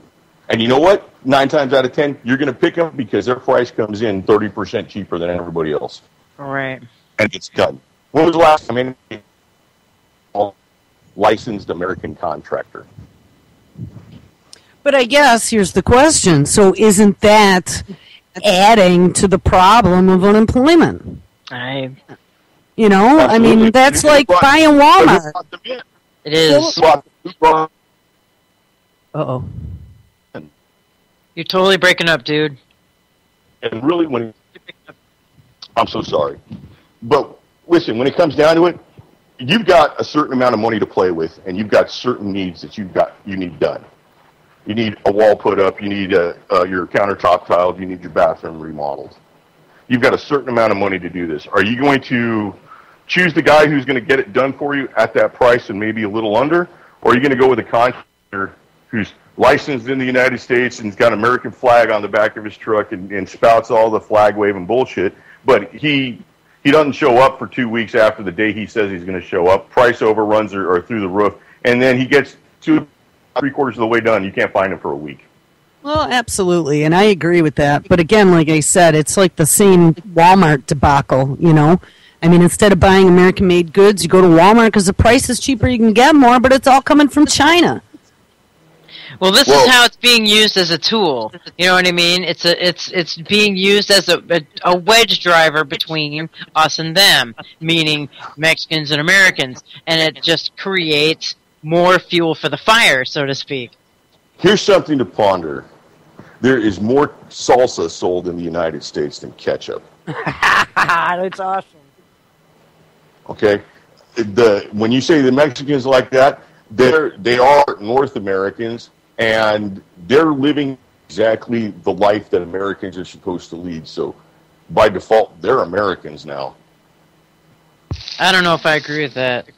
And you know what? 9 times out of 10, you're going to pick them because their price comes in 30% cheaper than everybody else. All right. And it's done. When was the last time any licensed American contractor? But I guess here's the question. So isn't that adding to the problem of unemployment? You know, absolutely. I mean, that's like buying Walmart. It is. Uh-oh. You're totally breaking up, dude. And really, I'm so sorry. But listen, when it comes down to it, you've got a certain amount of money to play with, and you've got certain needs that you need done. You need a wall put up, you need your countertop tiled, you need your bathroom remodeled. You've got a certain amount of money to do this. Are you going to choose the guy who's going to get it done for you at that price and maybe a little under, or are you going to go with a contractor who's licensed in the United States and's got an American flag on the back of his truck and spouts all the flag waving bullshit, but he doesn't show up for 2 weeks after the day he says he's going to show up. Price overruns are through the roof, and then he gets 3/4 of the way done. You can't find him for a week. Well, absolutely, and I agree with that. But again, like I said, it's like the same Walmart debacle, you know? I mean, instead of buying American-made goods, you go to Walmart because the price is cheaper, you can get more, but it's all coming from China. Well, this is how it's being used as a tool. You know what I mean? It's being used as a wedge driver between us and them, meaning Mexicans and Americans, and it just creates more fuel for the fire, so to speak. Here's something to ponder. There is more salsa sold in the United States than ketchup. That's awesome. Okay? When you say the Mexicans like that, they are North Americans, and they're living exactly the life that Americans are supposed to lead. So, by default, they're Americans now. I don't know if I agree with that.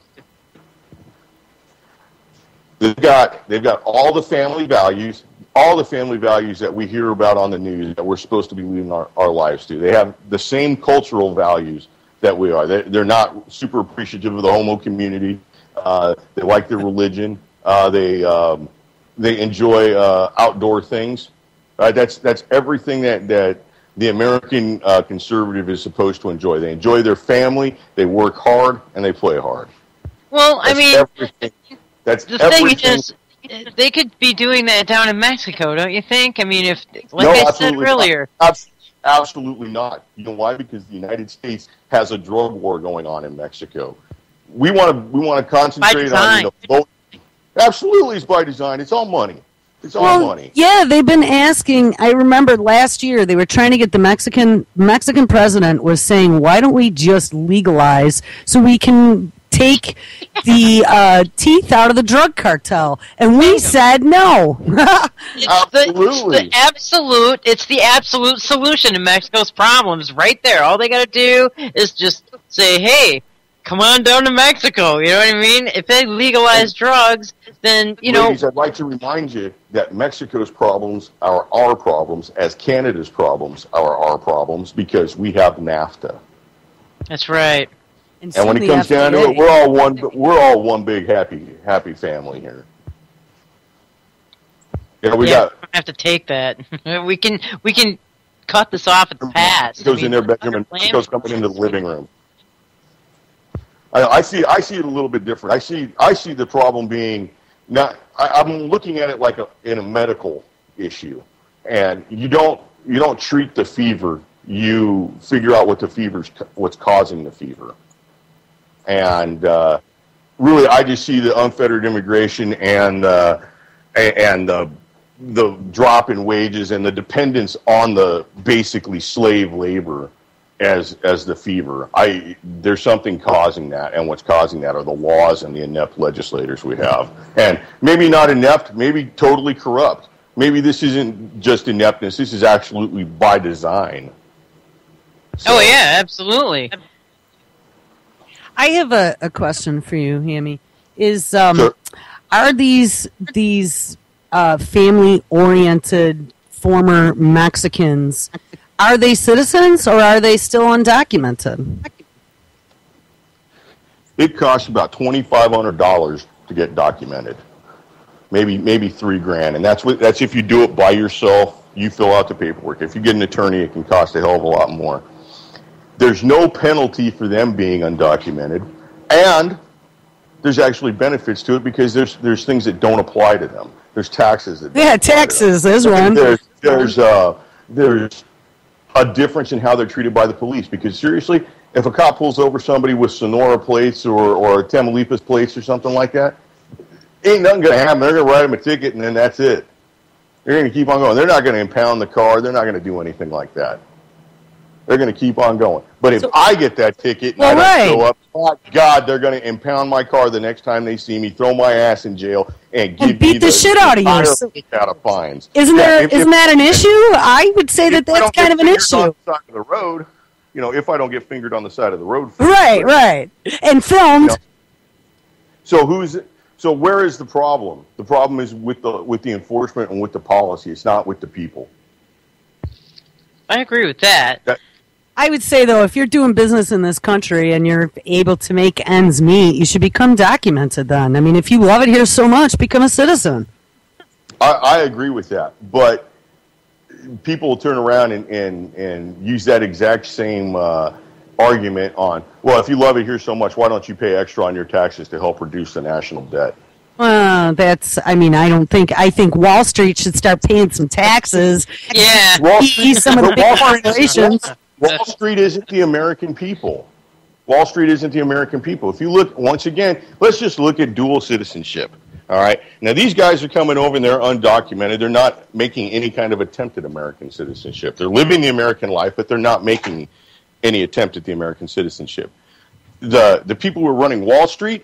They've got all the family values that we hear about on the news that we're supposed to be leading our lives to. They have the same cultural values that we are. They're not super appreciative of the homo community. They like their religion. They enjoy outdoor things. That's everything that the American conservative is supposed to enjoy. They enjoy their family. They work hard and they play hard. Well, that's I mean, everything. That's the everything. thing is, they could be doing that down in Mexico, don't you think? I mean, I said earlier. Absolutely not. You know why? Because the United States has a drug war going on in Mexico. We want to concentrate on voting. Absolutely, it's by design. It's all money. It's all money. Yeah, they've been asking. I remember last year they were trying to get the Mexican president was saying, why don't we just legalize so we can take the teeth out of the drug cartel? And we said no. It's the absolute solution to Mexico's problems right there. All they got to do is just say, hey, come on down to Mexico. You know what I mean? If they legalize drugs, then, Ladies, I'd like to remind you that Mexico's problems are our problems, as Canada's problems are our problems, because we have NAFTA. That's right. And when it comes down to it, we're all one big happy family here. We have to take that. we can cut this off at the pass. Goes in their bedroom and Mexico's coming into the living room. I see it a little bit different. I see the problem being not. I'm looking at it like in a medical issue, and you don't treat the fever. You figure out what's causing the fever, and really, I just see the unfettered immigration and the drop in wages and the dependence on the basically slave labor as the fever. There's something causing that, and what's causing that are the laws and the inept legislators we have. And maybe not inept, maybe totally corrupt. Maybe this isn't just ineptness, this is absolutely by design. So, oh yeah, absolutely. I have a question for you, Hammy. Sure. Are these family-oriented former Mexicans, are they citizens or are they still undocumented? It costs about $2,500 to get documented. Maybe $3,000, and that's if you do it by yourself. You fill out the paperwork. If you get an attorney, it can cost a hell of a lot more. There's no penalty for them being undocumented, and there's actually benefits to it because there's things that don't apply to them. There's taxes that taxes. There's one. There's a difference in how they're treated by the police, because seriously, if a cop pulls over somebody with Sonora plates or Tamaulipas plates or something like that, ain't nothing going to happen. They're going to write them a ticket and then that's it. They're going to keep on going. They're not going to impound the car. They're not going to do anything like that. They're going to keep on going. But if I get that ticket and I don't show up, oh God, they're going to impound my car the next time they see me, throw my ass in jail, and beat the shit out of you. Out of fines. Isn't that an issue? I would say that's kind of an issue. On the side of the road, if I don't get fingered on the side of the road. Right. And filmed. So where is the problem? The problem is with the enforcement and with the policy. It's not with the people. I agree with that. I would say, though, if you're doing business in this country and you're able to make ends meet, you should become documented then. I mean, if you love it here so much, become a citizen. I agree with that. But people will turn around and use that exact same argument on, well, if you love it here so much, why don't you pay extra on your taxes to help reduce the national debt? I think Wall Street should start paying some taxes. Yeah. Some of the big corporations. Wall Street isn't the American people. Wall Street isn't the American people. If you look, once again, let's just look at dual citizenship. All right. Now, these guys are coming over and they're undocumented. They're not making any kind of attempt at American citizenship. They're living the American life, but they're not making any attempt at the American citizenship. The people who are running Wall Street,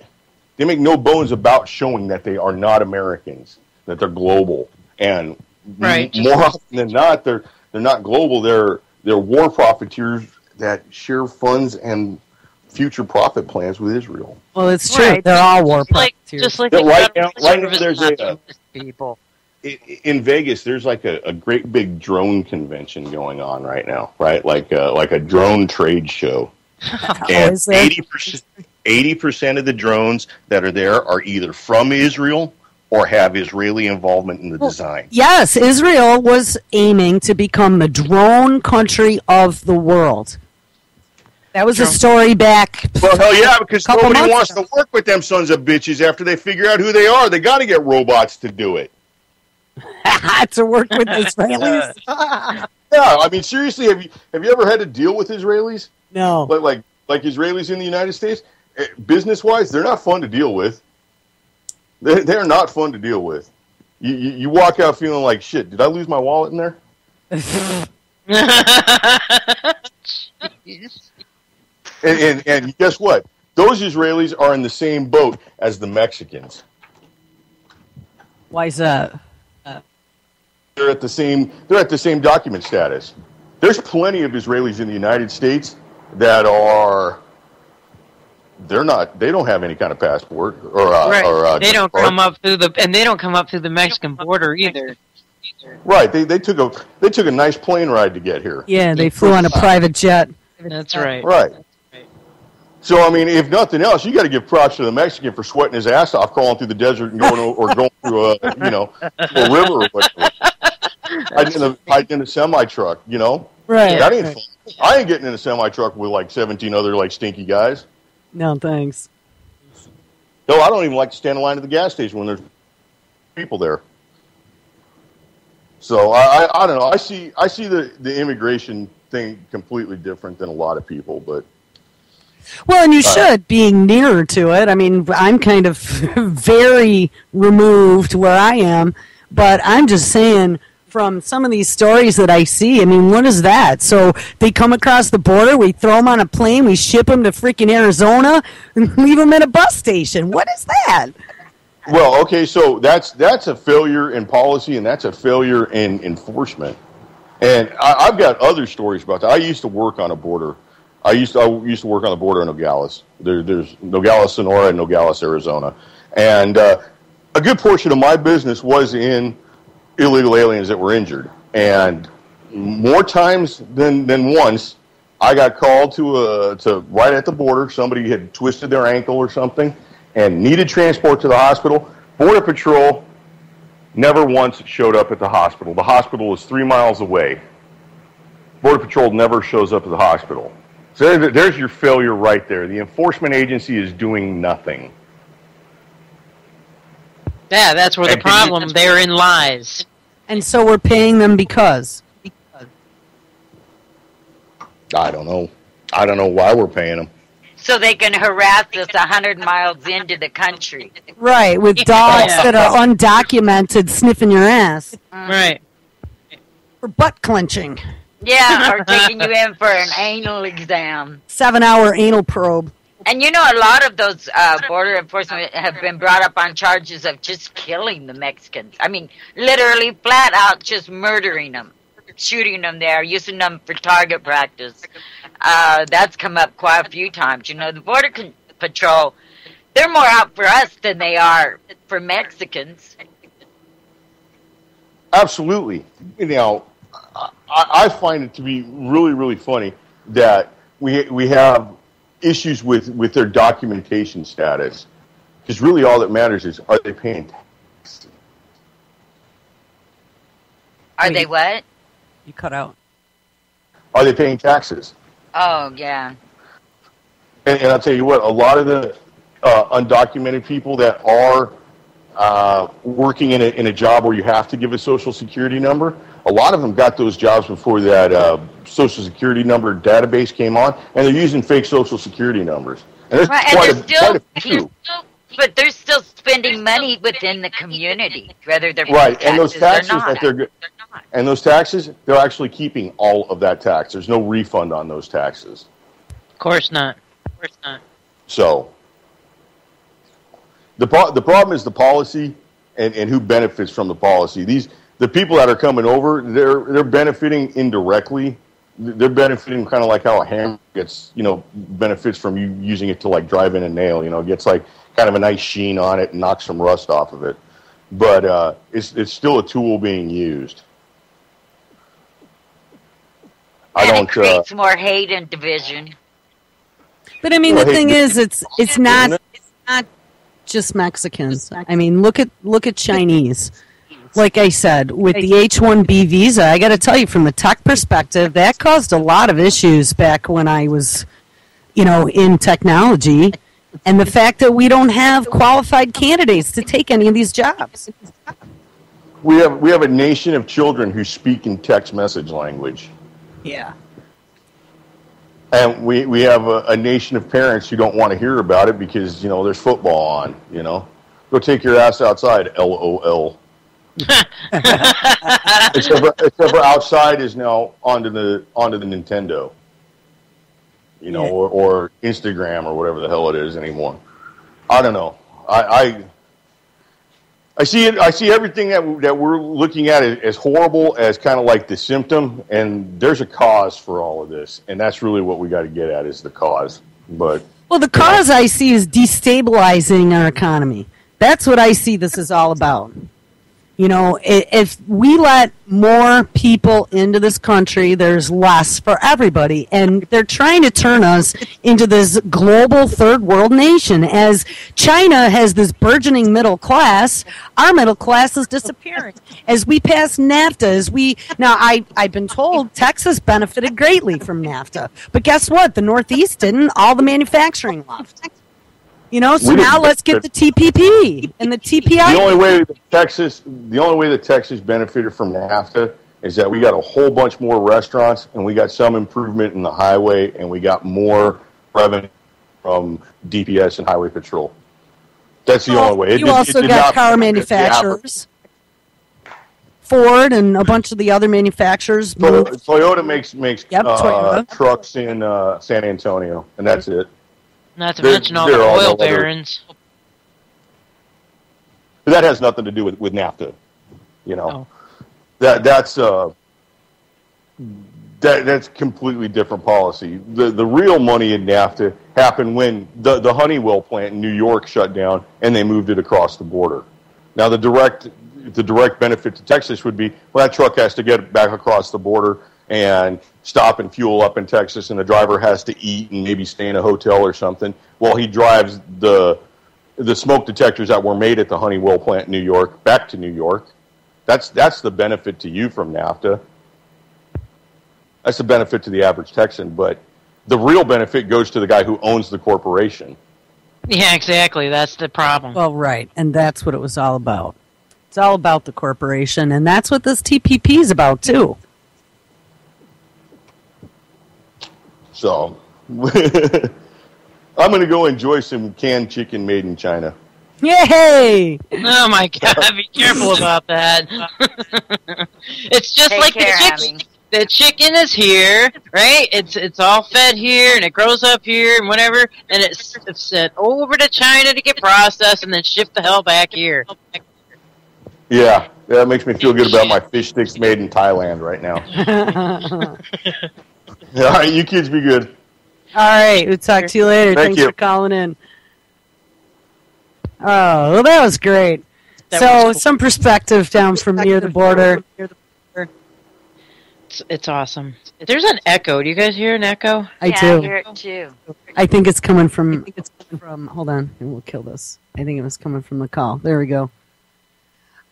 they make no bones about showing that they are not Americans, that they're global. And more often than not, they're not global. They're war profiteers that share funds and future profit plans with Israel. Well, it's true. Right. They're all war profiteers. Just like right now there's people. In Vegas, there's like a great big drone convention going on right now, right? Like a drone trade show. And 80% of the drones that are there are either from Israel or have Israeli involvement in the design. Yes, Israel was aiming to become the drone country of the world. That was a story back. Well, hell yeah, because nobody wants to work with them sons of bitches after they figure out who they are. They got to get robots to do it. To work with Israelis? Yeah, I mean, seriously, have you ever had to deal with Israelis? No. Like Israelis in the United States? Business-wise, they're not fun to deal with. They're not fun to deal with. You walk out feeling like shit. Did I lose my wallet in there? And guess what? Those Israelis are in the same boat as the Mexicans. Why is that? They're at the same document status. There's plenty of Israelis in the United States that they don't have any kind of passport they don't come up through the Mexican border either. Right, they took a nice plane ride to get here. Yeah, they flew on a private jet. That's right. Right. So I mean, if nothing else, you got to give props to the Mexican for sweating his ass off, crawling through the desert and going through a river or whatever. Hiding in a semi truck, Right. That ain't fun. I ain't getting in a semi truck with like 17 other like stinky guys. No, thanks. No, I don't even like to stand in line at the gas station when there's people there. So I don't know. I see the immigration thing completely different than a lot of people, but. Well, and you should, being nearer to it. I mean, I'm kind of very removed where I am, but I'm just saying, from some of these stories that I see, I mean, what is that? So they come across the border, we throw them on a plane, we ship them to freaking Arizona, and leave them at a bus station. What is that? Well, okay, so that's a failure in policy, and that's a failure in enforcement. And I've got other stories about that. I used to work on a border. I used to work on the border in Nogales. There's Nogales, Sonora, and Nogales, Arizona. And a good portion of my business was in illegal aliens that were injured. And more times than once, I got called to right at the border. Somebody had twisted their ankle or something and needed transport to the hospital. Border Patrol never once showed up at the hospital. The hospital is 3 miles away. Border Patrol never shows up at the hospital. So there's your failure right there. The enforcement agency is doing nothing. Yeah, that's where the problem therein lies. And so we're paying them because? I don't know. I don't know why we're paying them. So they can harass us 100 miles into the country. Right, with dogs that are undocumented sniffing your ass. Right. For butt clenching. Yeah, or taking you in for an anal exam. 7-hour anal probe. And a lot of those border enforcement have been brought up on charges of just killing the Mexicans. I mean, literally flat out just murdering them, shooting them there, using them for target practice. That's come up quite a few times. The Border Patrol, they're more out for us than they are for Mexicans. Absolutely. I find it to be really, really funny that we have issues with their documentation status. Because really all that matters is, are they paying taxes? Are they what? You cut out. Are they paying taxes? Oh, yeah. And I'll tell you what, a lot of the undocumented people that are working in a job where you have to give a Social Security number, a lot of them got those jobs before that Social Security number database came on, and they're using fake Social Security numbers. And there's quite a few. But they're still spending money within the community, whether they're right, and those taxes or not. And those taxes, they're actually keeping all of that tax. There's no refund on those taxes. Of course not. So the problem is the policy and who benefits from the policy. The people that are coming over, they're benefiting indirectly. They're benefiting kind of like how a hammer gets, benefits from you using it to like drive in a nail. It gets like kind of a nice sheen on it and knocks some rust off of it. But it's still a tool being used. It creates more hate and division. But I mean, the thing is, it's not just Mexicans. I mean, look at Chinese. Like I said, with the H-1B visa, I got to tell you, from the tech perspective, that caused a lot of issues back when I was, in technology, and the fact that we don't have qualified candidates to take any of these jobs. We have a nation of children who speak in text message language. Yeah. And we have a nation of parents who don't want to hear about it because, there's football on, Go take your ass outside, LOL. except for outside is now onto the Nintendo, or Instagram or whatever the hell it is anymore. I don't know. I see it. I see everything that we're looking at as horrible as kind of like the symptom, and there's a cause for all of this, and that's really what we got to get at is the cause. But the cause I see is destabilizing our economy. That's what I see this is all about. If we let more people into this country, there's less for everybody. And they're trying to turn us into this global third world nation. As China has this burgeoning middle class, our middle class is disappearing. As we pass NAFTA, I've been told Texas benefited greatly from NAFTA. But guess what? The Northeast didn't. All the manufacturing left. So now let's get the TPP and the TPI. The only way that Texas benefited from NAFTA is that we got a whole bunch more restaurants, and we got some improvement in the highway, and we got more revenue from DPS and Highway Patrol. That's the only way. You also got car manufacturers. Ford and a bunch of the other manufacturers. Toyota makes trucks in San Antonio, and that's it. Not to mention all the oil barons. That has nothing to do with NAFTA. That's completely different policy. The real money in NAFTA happened when the Honeywell plant in New York shut down and they moved it across the border. Now the direct benefit to Texas would be, that truck has to get back across the border and stop and fuel up in Texas, and the driver has to eat and maybe stay in a hotel or something while he drives the smoke detectors that were made at the Honeywell plant in New York back to New York. That's the benefit to you from NAFTA. That's the benefit to the average Texan, but the real benefit goes to the guy who owns the corporation. Yeah, exactly. That's the problem. Well, right, and that's what it was all about. It's all about the corporation, and that's what this TPP is about, too. So, I'm going to go enjoy some canned chicken made in China. Yay! Oh my God! Be careful about that. It's just like the chicken. The chicken is here, right? It's all fed here, and it grows up here, and whatever, and it's sent over to China to get processed, and then shipped the hell back here. Yeah, that makes me feel good about my fish sticks made in Thailand right now. All right, you kids be good. All right, we'll talk to you later. Thanks for calling in. Oh, well, that was great. Cool. Some perspective down from near the border. It's awesome. There's an echo. Do you guys hear an echo? I do. I hear it too. I think it's coming from. Hold on, and we'll kill this. I think it was coming from the call. There we go.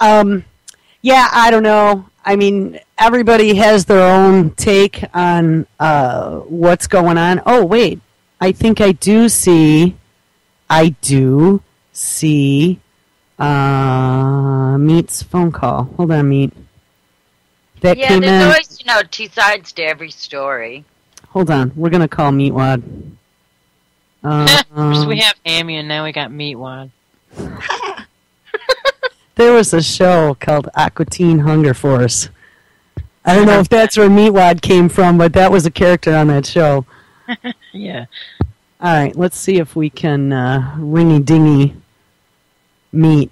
Yeah, I don't know. I mean, everybody has their own take on what's going on. Oh, wait. I think I do see Meat's phone call. Hold on, Meat. That came there's in. always, two sides to every story. Hold on. We're going to call Meatwad. First we have Amy, and now we got Meatwad. There was a show called Aqua Teen Hunger Force. I don't know if that's where Meatwad came from, but that was a character on that show. Yeah. All right, let's see if we can ringy-dingy Meat.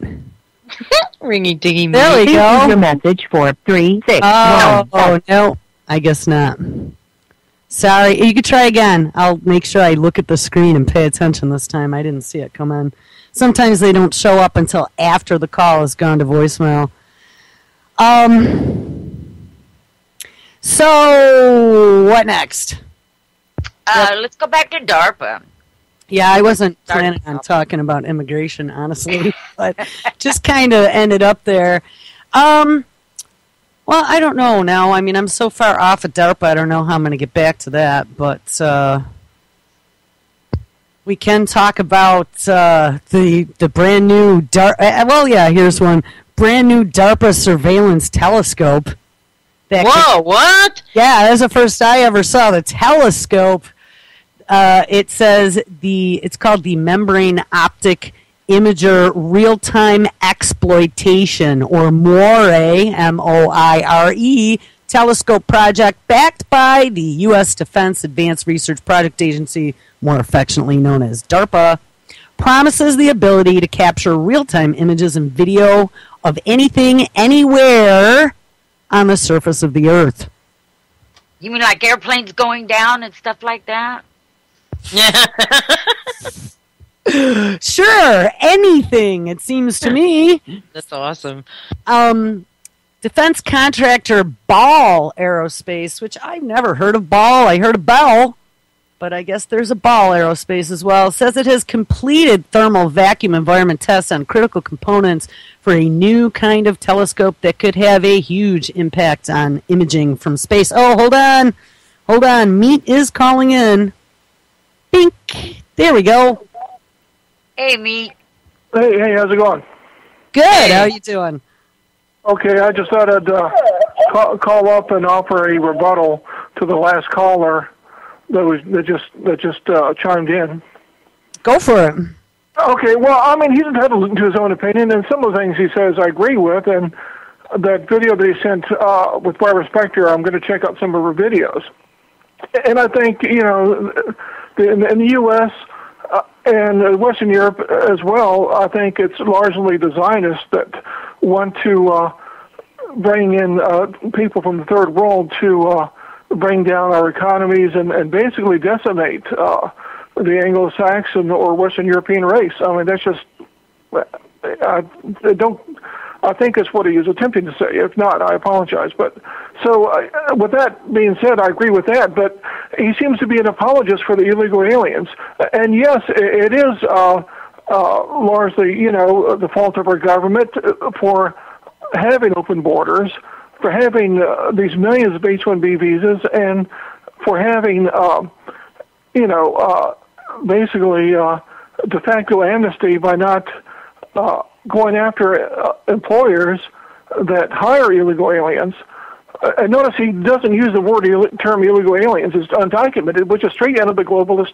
Ringy-dingy Meat. There we go. This is your message for 361. Oh, no, I guess not. Sorry, you could try again. I'll make sure I look at the screen and pay attention this time. I didn't see it come in. Sometimes they don't show up until after the call has gone to voicemail. So, what next? Let's go back to DARPA. Yeah, I wasn't planning on talking about immigration, honestly, but just kind of ended up there. Well, I don't know now. I mean, I'm so far off of DARPA, I don't know how I'm going to get back to that, but we can talk about the brand new DARPA. Well, yeah, here's one. Brand new DARPA surveillance telescope. Whoa, what? Yeah, that's the first I ever saw. The telescope. It says it's called the Membrane Optic Imager Real-Time Exploitation, or MOIRE, M-O-I-R-E, telescope project backed by the U.S. Defense Advanced Research Project Agency, more affectionately known as DARPA, promises the ability to capture real-time images and video of anything, anywhere on the surface of the Earth. You mean like airplanes going down and stuff like that? Sure, anything, it seems to me. That's awesome. Defense contractor Ball Aerospace, which I've never heard of Ball. I heard of Bell, but I guess there's a Ball Aerospace as well, says it has completed thermal vacuum environment tests on critical components for a new kind of telescope that could have a huge impact on imaging from space. Oh, hold on. Meat is calling in. Bink. There we go. Hey, Meat. Hey, how's it going? Good. How are you doing? Okay, I just thought I'd call up and offer a rebuttal to the last caller that just chimed in. Go for it. Okay, well, I mean, he's entitled to his own opinion, and some of the things he says I agree with, and that video that he sent with Barbara Spector, I'm going to check out some of her videos. And I think, in the U.S., and Western Europe as well, I think it's largely the Zionists that want to bring in people from the third world to bring down our economies and basically decimate the Anglo-Saxon or Western European race. I mean, that's just, I think it's what he is attempting to say. If not, I apologize. But so, with that being said, I agree with that. But he seems to be an apologist for the illegal aliens. And yes, it is largely, the fault of our government for having open borders, for having these millions of H-1B visas, and for having, basically de facto amnesty by not going after employers that hire illegal aliens. And notice he doesn't use the term illegal aliens. It's undocumented, which is straight out of the globalist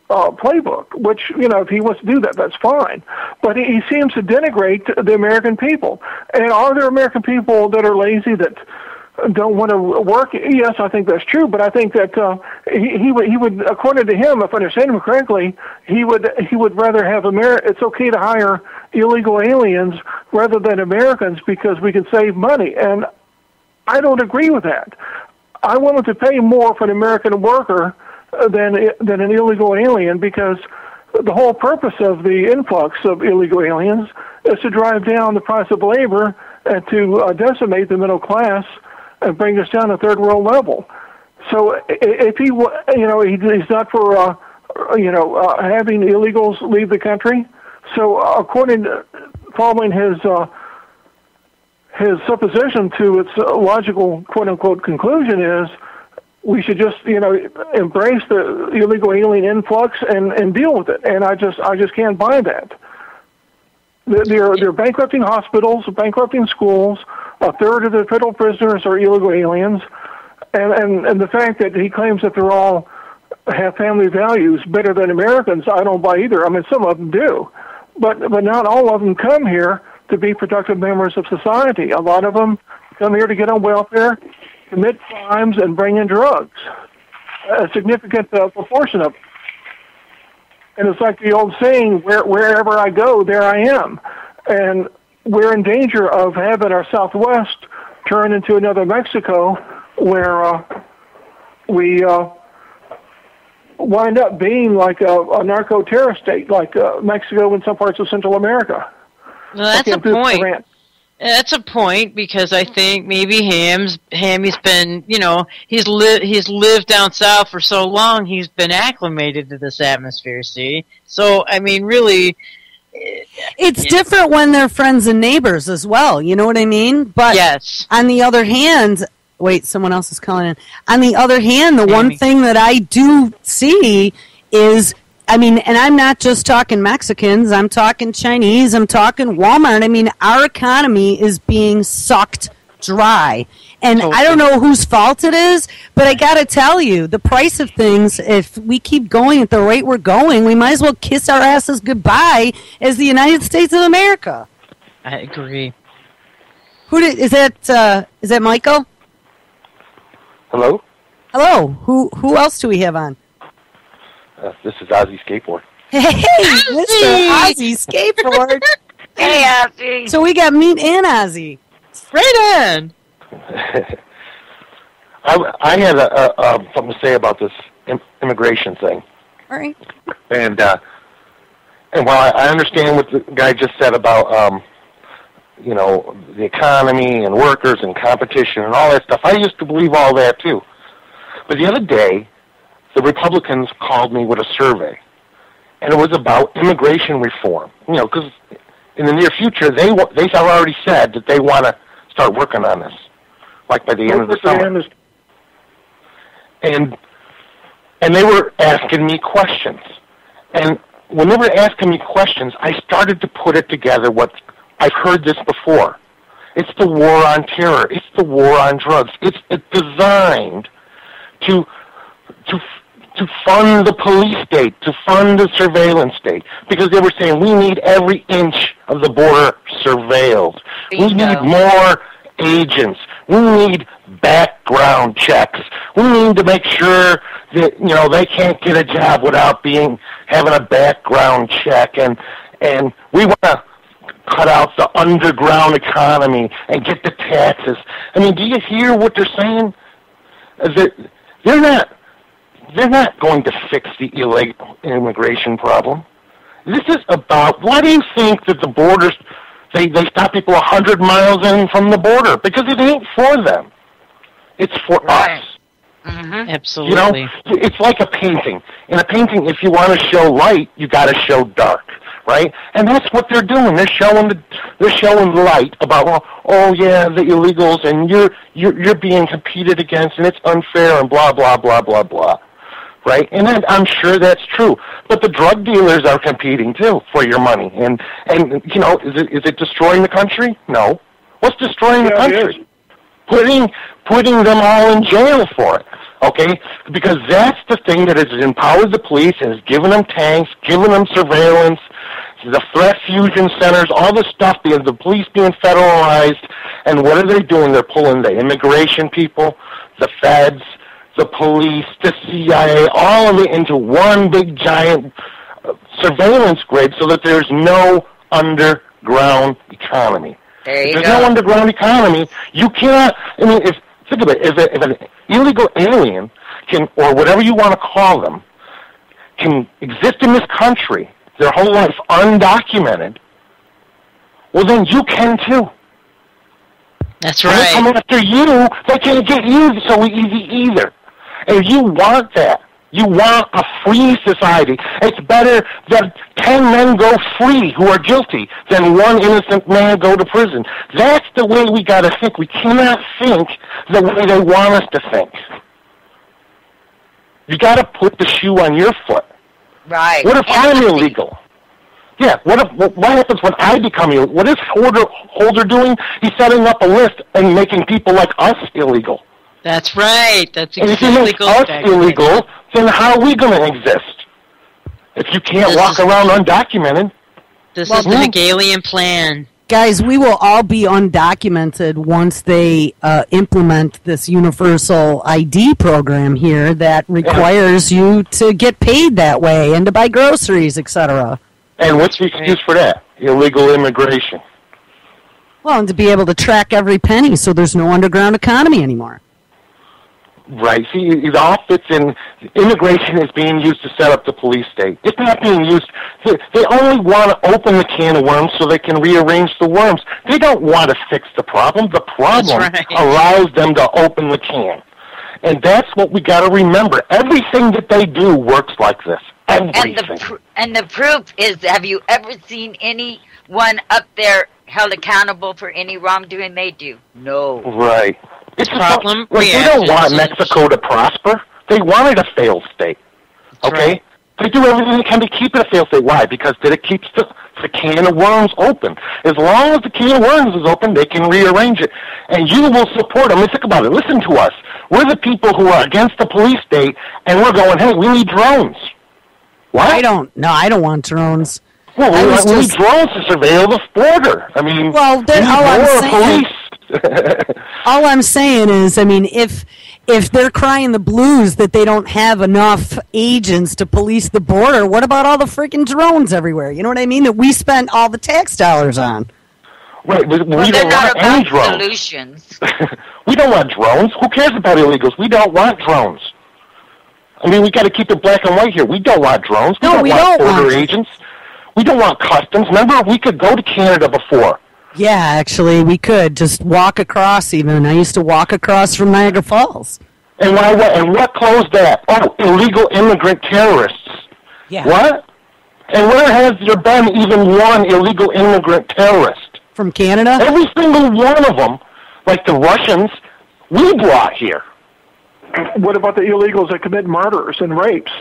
playbook, which, if he wants to do that, that's fine. But he seems to denigrate the American people. And are there American people that are lazy, that don't want to work? Yes, I think that's true, but I think that he would, according to him, if I understand him correctly, he would rather have it's okay to hire illegal aliens rather than Americans because we can save money. And I don't agree with that. I wanted to pay more for an American worker than an illegal alien, because the whole purpose of the influx of illegal aliens is to drive down the price of labor and to decimate the middle class and bring us down to third world level. So if he's not for having illegals leave the country. So following his supposition to its logical quote unquote conclusion is we should just embrace the illegal alien influx and deal with it. And I just can't buy that. They're bankrupting hospitals, bankrupting schools. A third of the federal prisoners are illegal aliens, and the fact that he claims that they're all have family values better than Americans, I don't buy either. I mean, some of them do, but not all of them come here to be productive members of society. A lot of them come here to get on welfare, commit crimes, and bring in drugs. A significant proportion of them. And it's like the old saying, wherever I go, there I am. And we're in danger of having our Southwest turn into another Mexico, where we wind up being like a narco-terrorist state, like Mexico and some parts of Central America. Well, that's a point. That's a point, because I think maybe Hammy's been, he's lived down south for so long, he's been acclimated to this atmosphere, see? So, I mean, really... It's different when they're friends and neighbors as well, you know what I mean? But yes. On the other hand... Wait, someone else is calling in. On the other hand, the one thing that I do see is... I mean, and I'm not just talking Mexicans, I'm talking Chinese, I'm talking Walmart. I mean, our economy is being sucked dry. And I don't know whose fault it is, but I got to tell you, the price of things, if we keep going at the rate we're going, we might as well kiss our asses goodbye as the United States of America. I agree. Is that Michael? Hello? Hello. Who else do we have on? This is Ozzy Skateboard. Hey, Mr. Ozzy Skateboard. Hey, Ozzy. So we got Meat and Ozzy. Right on. I had something to say about this immigration thing. All right. And while I understand what the guy just said about, the economy and workers and competition and all that stuff, I used to believe all that too. But the other day, the Republicans called me with a survey, and it was about immigration reform. Because in the near future, they have already said that they want to start working on this, like by the end of the summer. And they were asking me questions. And when they were asking me questions, I started to put it together. I've heard this before. It's the war on terror. It's the war on drugs. It's designed to fund the police state, to fund the surveillance state, because they were saying we need every inch of the border surveilled. We need more agents. We need background checks. We need to make sure that they can't get a job without having a background check, and we want to cut out the underground economy and get the taxes. I mean, do you hear what they're saying? They're not going to fix the illegal immigration problem. This is about, why do you think that the borders, they stop people 100 miles in from the border? Because it ain't for them. It's for us. Mm-hmm. Absolutely. It's like a painting. In a painting, if you want to show light, you got to show dark, right? And that's what they're doing. They're showing light about, the illegals, and you're being competed against, and it's unfair, and blah blah blah blah blah, right? And I'm sure that's true. But the drug dealers are competing too for your money, and is it destroying the country? No. What's destroying the country? Putting them all in jail for it, okay? Because that's the thing that has empowered the police and has given them tanks, given them surveillance, the threat fusion centers, all the stuff, the police being federalized, and what are they doing? They're pulling the immigration people, the feds, the police, the CIA, all of it into one big giant surveillance grid so that there's no underground economy. If there's no underground economy, you cannot, think of it, if an illegal alien can, or whatever you want to call them, can exist in this country their whole life undocumented, well then you can too. That's right. They come after you, they can't get you so easy either. And you want that. You want a free society. It's better that 10 men go free who are guilty than one innocent man go to prison. That's the way we got to think. We cannot think the way they want us to think. You got to put the shoe on your foot. Right. What if I'm illegal? Yeah, what happens when I become illegal? What is Holder doing? He's setting up a list and making people like us illegal. That's right. That's exactly. And if you make us illegal, then how are we going to exist? If you can't walk around undocumented. This is the Hegelian plan. Guys, we will all be undocumented once they implement this universal ID program here that requires you to get paid that way and to buy groceries, etc. And what's the excuse for that? Illegal immigration. Well, and to be able to track every penny so there's no underground economy anymore. Right. See, it all fits in. Immigration is being used to set up the police state. It's not being used. They only want to open the can of worms so they can rearrange the worms. They don't want to fix the problem. The problem allows them to open the can. And that's what we got to remember. Everything that they do works like this. Everything. And the proof is, have you ever seen anyone up there held accountable for any wrongdoing they do? No. Right. It's problem. They don't want Mexico to prosper. They wanted a failed state. Okay? They do everything they can to keep it a failed state. Why? Because it keeps the the can of worms open. As long as the can of worms is open, they can rearrange it. And you will support them. Think about it. Listen to us. We're the people who are against the police state, and we're going, hey, we need drones. What? I don't want drones. Well, we need drones to surveil the border. I mean, well, all I'm saying is, I mean, if they're crying the blues that they don't have enough agents to police the border, what about all the freaking drones everywhere? You know what I mean? That we spent all the tax dollars on. Right, we don't want any drones. Solutions. We don't want drones. Who cares about illegals? We don't want drones. I mean, we got to keep it black and white here. We don't want drones. We don't want border agents. We don't want customs. Remember, we could go to Canada before. Yeah, actually, we could just walk across. Even I used to walk across from Niagara Falls. And why? And what closed that? Oh, illegal immigrant terrorists. Yeah. What? And where has there been even one illegal immigrant terrorist? From Canada? Every single one of them, like the Russians, we brought here. What about the illegals that commit murders and rapes?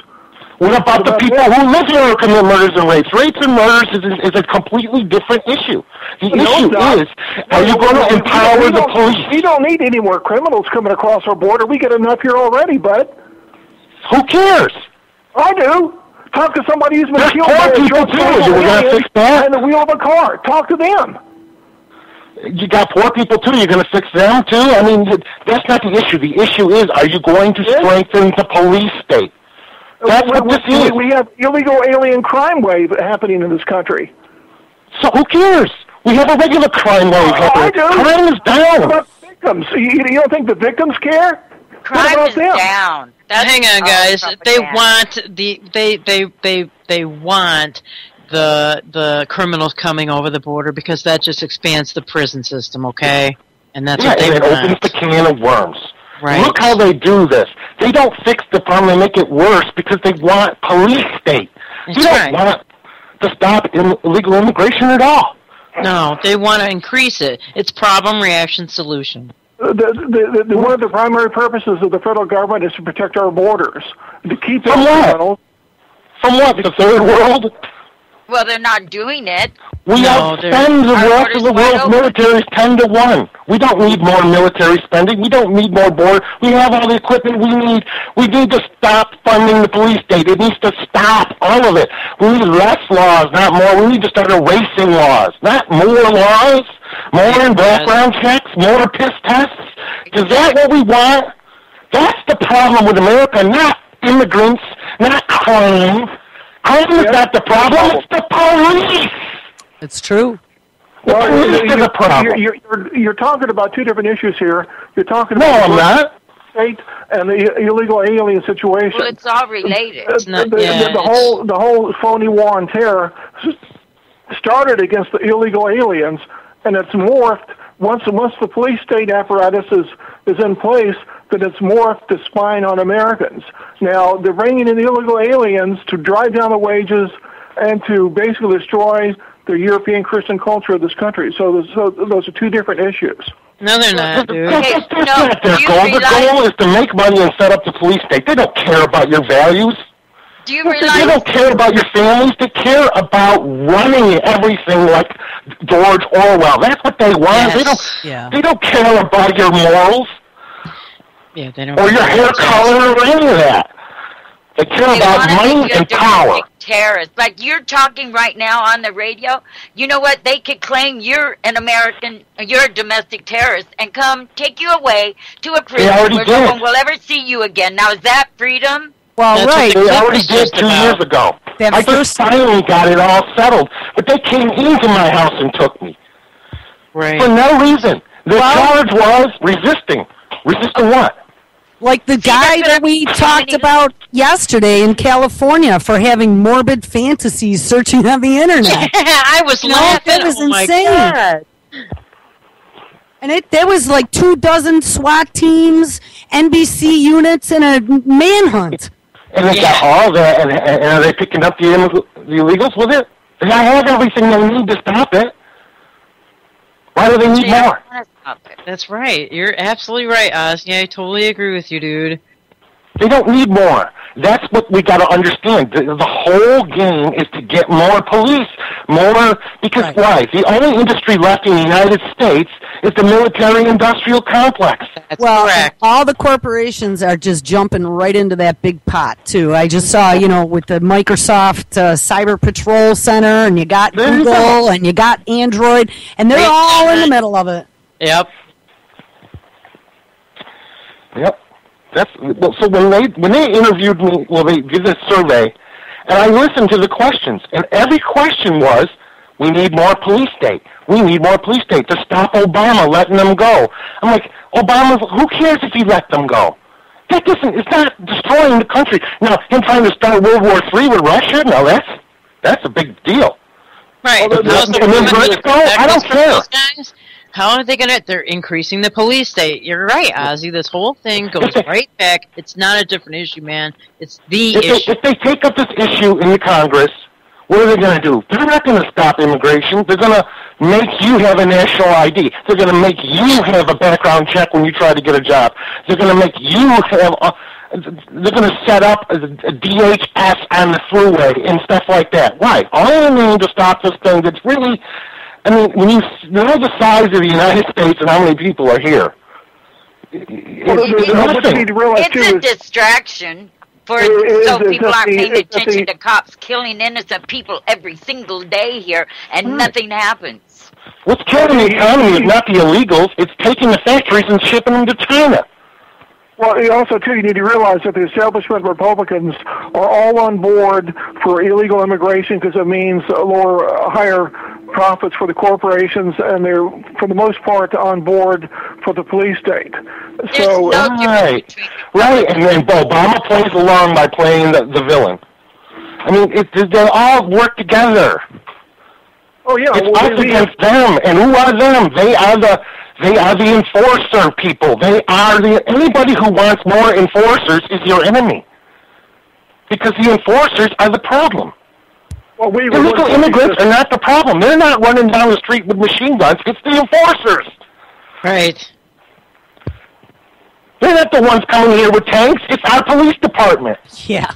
What about the people who live here who commit murders and rapes? Rapes and murders is a completely different issue. The issue is, are you going to empower the police? We don't need any more criminals coming across our border. We get enough here already, bud. Who cares? I do. Talk to somebody who's been killed by a drug in the wheel of a car. Talk to them. You got poor people, too. You're going to fix them, too? I mean, that's not the issue. The issue is, are you going to strengthen the police state? That's what this is. We have illegal alien crime wave happening in this country. So who cares? We have a regular crime wave happening. I do. Crime is down. What about victims? You don't think the victims care? Crime is down. Hang on, guys. They want they want the criminals coming over the border because that just expands the prison system, okay? And that's what they want. It opens the can of worms. Right. Look how they do this. They don't fix the problem, they make it worse because they want police state. They don't want to stop illegal immigration at all. No, they want to increase it. It's problem, reaction, solution. One of the primary purposes of the federal government is to protect our borders, to keep From what? From what? The third world? Well, they're not doing it. We outspend the rest of the world's militaries 10-1. We don't need more military spending. We don't need more border. We have all the equipment we need. We need to stop funding the police state. It needs to stop, all of it. We need less laws, not more. We need to start erasing laws, not more laws. More background checks, more piss tests. Is that what we want? That's the problem with America, not immigrants, not crime. Crime is not the problem, it's the police. It's true. Well, you're talking about two different issues here. You're talking about I'm not. State and the illegal alien situation. Well, it's all related. The whole phony war on terror started against the illegal aliens, and it's morphed once the police state apparatus is in place. That it's morphed to spying on Americans. Now they're bringing in illegal aliens to drive down the wages and to basically destroy the European Christian culture of this country. So those are two different issues. No, they're not, dude. That's not their goal. The goal is to make money and set up the police state. They don't care about your values. Do you realize? They don't care about your families. They care about running everything like George Orwell. That's what they want. Yes. They don't care about your morals. Yeah, they don't. Or your hair color or any of that. They care about money and power. Terrorists, like you're talking right now on the radio. You know what? They could claim you're an American, you're a domestic terrorist, and come take you away to a prison where no one will ever see you again. Now, is that freedom? Well, right. They already did 2 years ago. I just finally got it all settled, but they came into my house and took me. Right. For no reason. The charge was resisting. Resisting what? Like the guy that we talked about yesterday in California for having morbid fantasies searching on the internet. I was laughing. That was insane. God. And there was like 24 SWAT teams, NBC units, and a manhunt. And they got all that, and are they picking up the illegals with it? I have everything they need to stop it. Why do they need more? That's right. You're absolutely right, Oz. Yeah, I totally agree with you, dude. They don't need more. That's what we got to understand. The whole game is to get more police, more, because why? The only industry left in the United States is the military-industrial complex. That's correct. All the corporations are just jumping right into that big pot, too. I just saw, with the Microsoft Cyber Patrol Center, and you got Google, and you got Android, and they're all in the middle of it. Yep. So when they interviewed me, they did this survey, and I listened to the questions, and every question was, we need more police state. We need more police state to stop Obama letting them go. I'm like, Obama, who cares if he let them go? It's not destroying the country. Now, him trying to start World War III with Russia, now that's a big deal. Right. I don't care. Guys? How are they they're increasing the police state. You're right, Ozzy. This whole thing goes right back. It's not a different issue, man. It's the issue. If they take up this issue in the Congress, what are they going to do? They're not going to stop immigration. They're going to make you have a national ID. They're going to make you have a background check when you try to get a job. They're going to make you have they're going to set up a DHS on the freeway and stuff like that. Why? All in the name to stop this thing that's really... I mean, when you know the size of the United States and how many people are here, it's a distraction so people aren't paying attention to cops killing innocent people every single day here, and nothing happens. What's killing the economy is not the illegals; it's taking the factories and shipping them to China. Well, also, too, you need to realize that the establishment Republicans are all on board for illegal immigration because it means higher profits for the corporations, and they're, for the most part, on board for the police state. So, right, and then Obama plays along by playing the villain. I mean, they all work together. Oh, yeah. It's us against them, and who are them? They are the enforcer people. Anybody who wants more enforcers is your enemy. Because the enforcers are the problem. Well, illegal immigrants are not the problem. They're not running down the street with machine guns. It's the enforcers. Right. They're not the ones coming here with tanks. It's our police department. Yeah.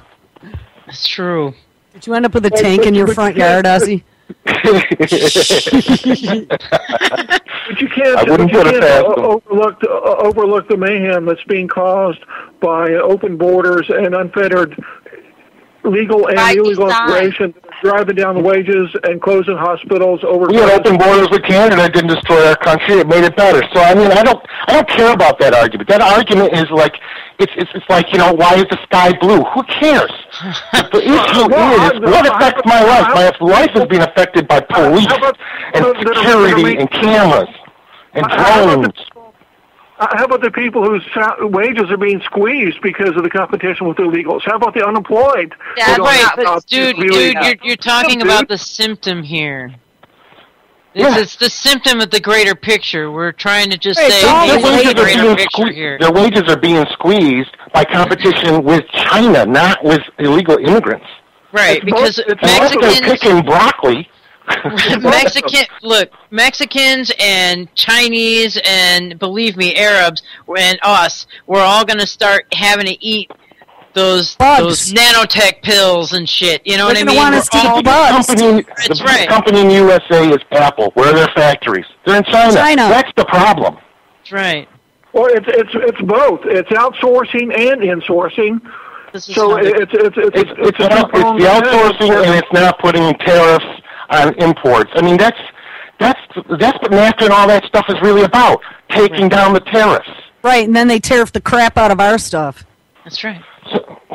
That's true. Did you end up with a tank in your front yard, Ozzy? But you can't overlook the mayhem that's being caused by open borders and unfettered legal and illegal immigration, driving down the wages and closing hospitals. We had open borders with Canada. It didn't destroy our country. It made it better. So I mean, I don't care about that argument. That argument is like it's like, why is the sky blue? Who cares? The issue is what affects my life. My life is being affected by police and security and cameras and drones. How about the people whose wages are being squeezed because of the competition with illegals? How about the unemployed? That's right, but dude, you're talking about the symptom here. It's the symptom of the greater picture. We're trying to just say the greater picture here. Their wages are being squeezed by competition with China, not with illegal immigrants. Right, because Mexicans picking broccoli. Mexicans and Chinese and, believe me, Arabs and us, we're all going to start having to eat those nanotech pills and shit. You know what I mean? Want us to eat bugs. The company in the USA is Apple. Where are their factories? They're in China. That's the problem. That's right. Well, it's both. It's outsourcing and insourcing. So it's the outsourcing, and it's not putting tariffs on imports. I mean, that's what NAFTA and all that stuff is really about, taking down the tariffs. Right, and then they tariff the crap out of our stuff. That's right.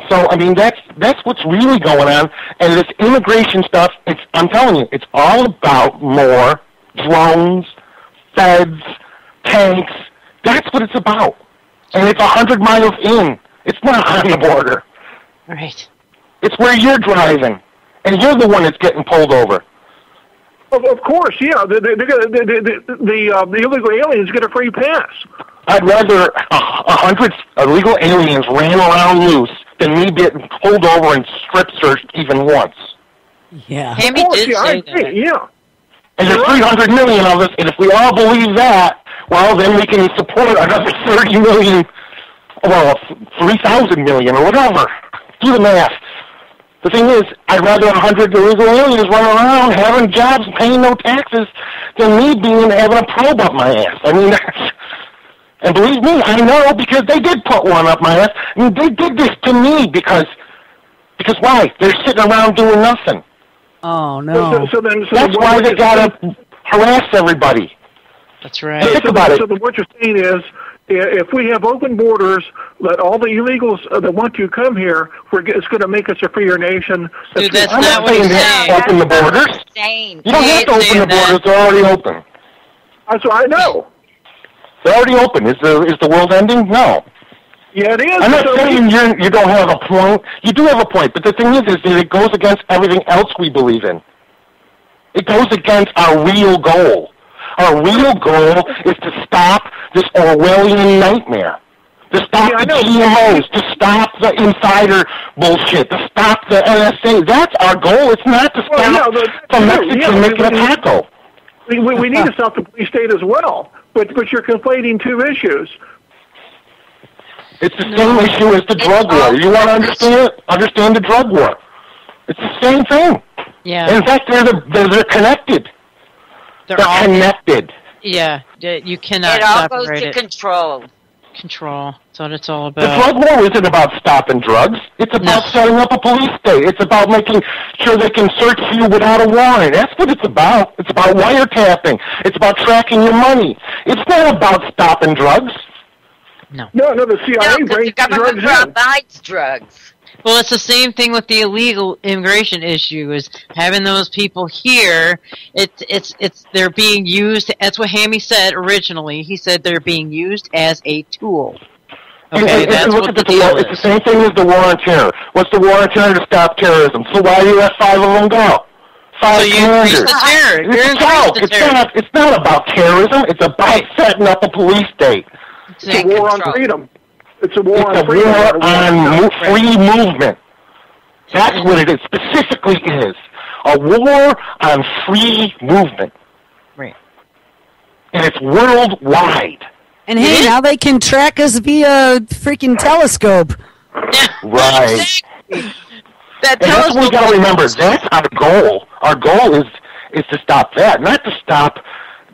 So I mean, that's what's really going on. And this immigration stuff, I'm telling you, it's all about more drones, feds, tanks. That's what it's about. And it's 100 miles in. It's not on the border. Right. It's where you're driving, and you're the one that's getting pulled over. Of course, yeah. The illegal aliens get a free pass. I'd rather 100 illegal aliens ran around loose than me getting pulled over and strip searched even once. Yeah. Hammy did say that. Yeah. And there's 300 million of us, and if we all believe that, well, then we can support another 30 million, well, 3,000 million or whatever. Do the math. The thing is, I'd rather 100 illegal aliens run around having jobs, paying no taxes, than me having a probe up my ass. I mean, and believe me, I know because they did put one up my ass. I mean, they did this to me because why? They're sitting around doing nothing. Oh, no. That's why they gotta harass everybody. That's right. Think about it. So what you're saying is, if we have open borders, let all the illegals that want to come here, it's going to us a freer nation. Dude, that's I'm not not what he's saying saying. open the borders. You don't have to open the borders; they're already open. That's what I know. They're already open. Is the world ending? No. Yeah, it is. I'm not saying you don't have a point. You do have a point, but the thing is that it goes against everything else we believe in. It goes against our real goal. Our real goal is to stop this Orwellian nightmare. To stop the GMOs, to stop the insider bullshit, to stop the NSA. That's our goal. It's not to stop the Mexican making a taco. We need to stop the police state as well, but you're conflating two issues. It's the same issue as the drug war. You want to understand the drug war. It's the same thing. Yeah. In fact, they're connected. They're connected. Yeah, you cannot It all separate goes to it. control. Control. That's what it's all The about. drug war isn't about stopping drugs. It's about setting up a police state. It's about making sure they can search you without a warrant. That's what it's about. It's about wiretapping. It's about tracking your money. It's not about stopping drugs. No, the CIA because the government provides drugs. Well, it's the same thing with the illegal immigration issue. Is having those people here. It's they're being used. That's what Hammy said originally. He said they're being used as a tool. Okay, that's what the deal is. It's the same thing as the war on terror. What's the war on terror? To stop terrorism. So why do you let 5 of them go? 5 So you commanders. increase the terror. It's not about terrorism. It's about setting up a police state. It's a war on freedom. It's a war on freedom. It's a war on free movement. That's what it is. Specifically is a war on free movement. Right. And it's worldwide. And hey, now they can track us via freaking telescope. Right. That's what we got to remember. That's our goal. Our goal is to stop that, not to stop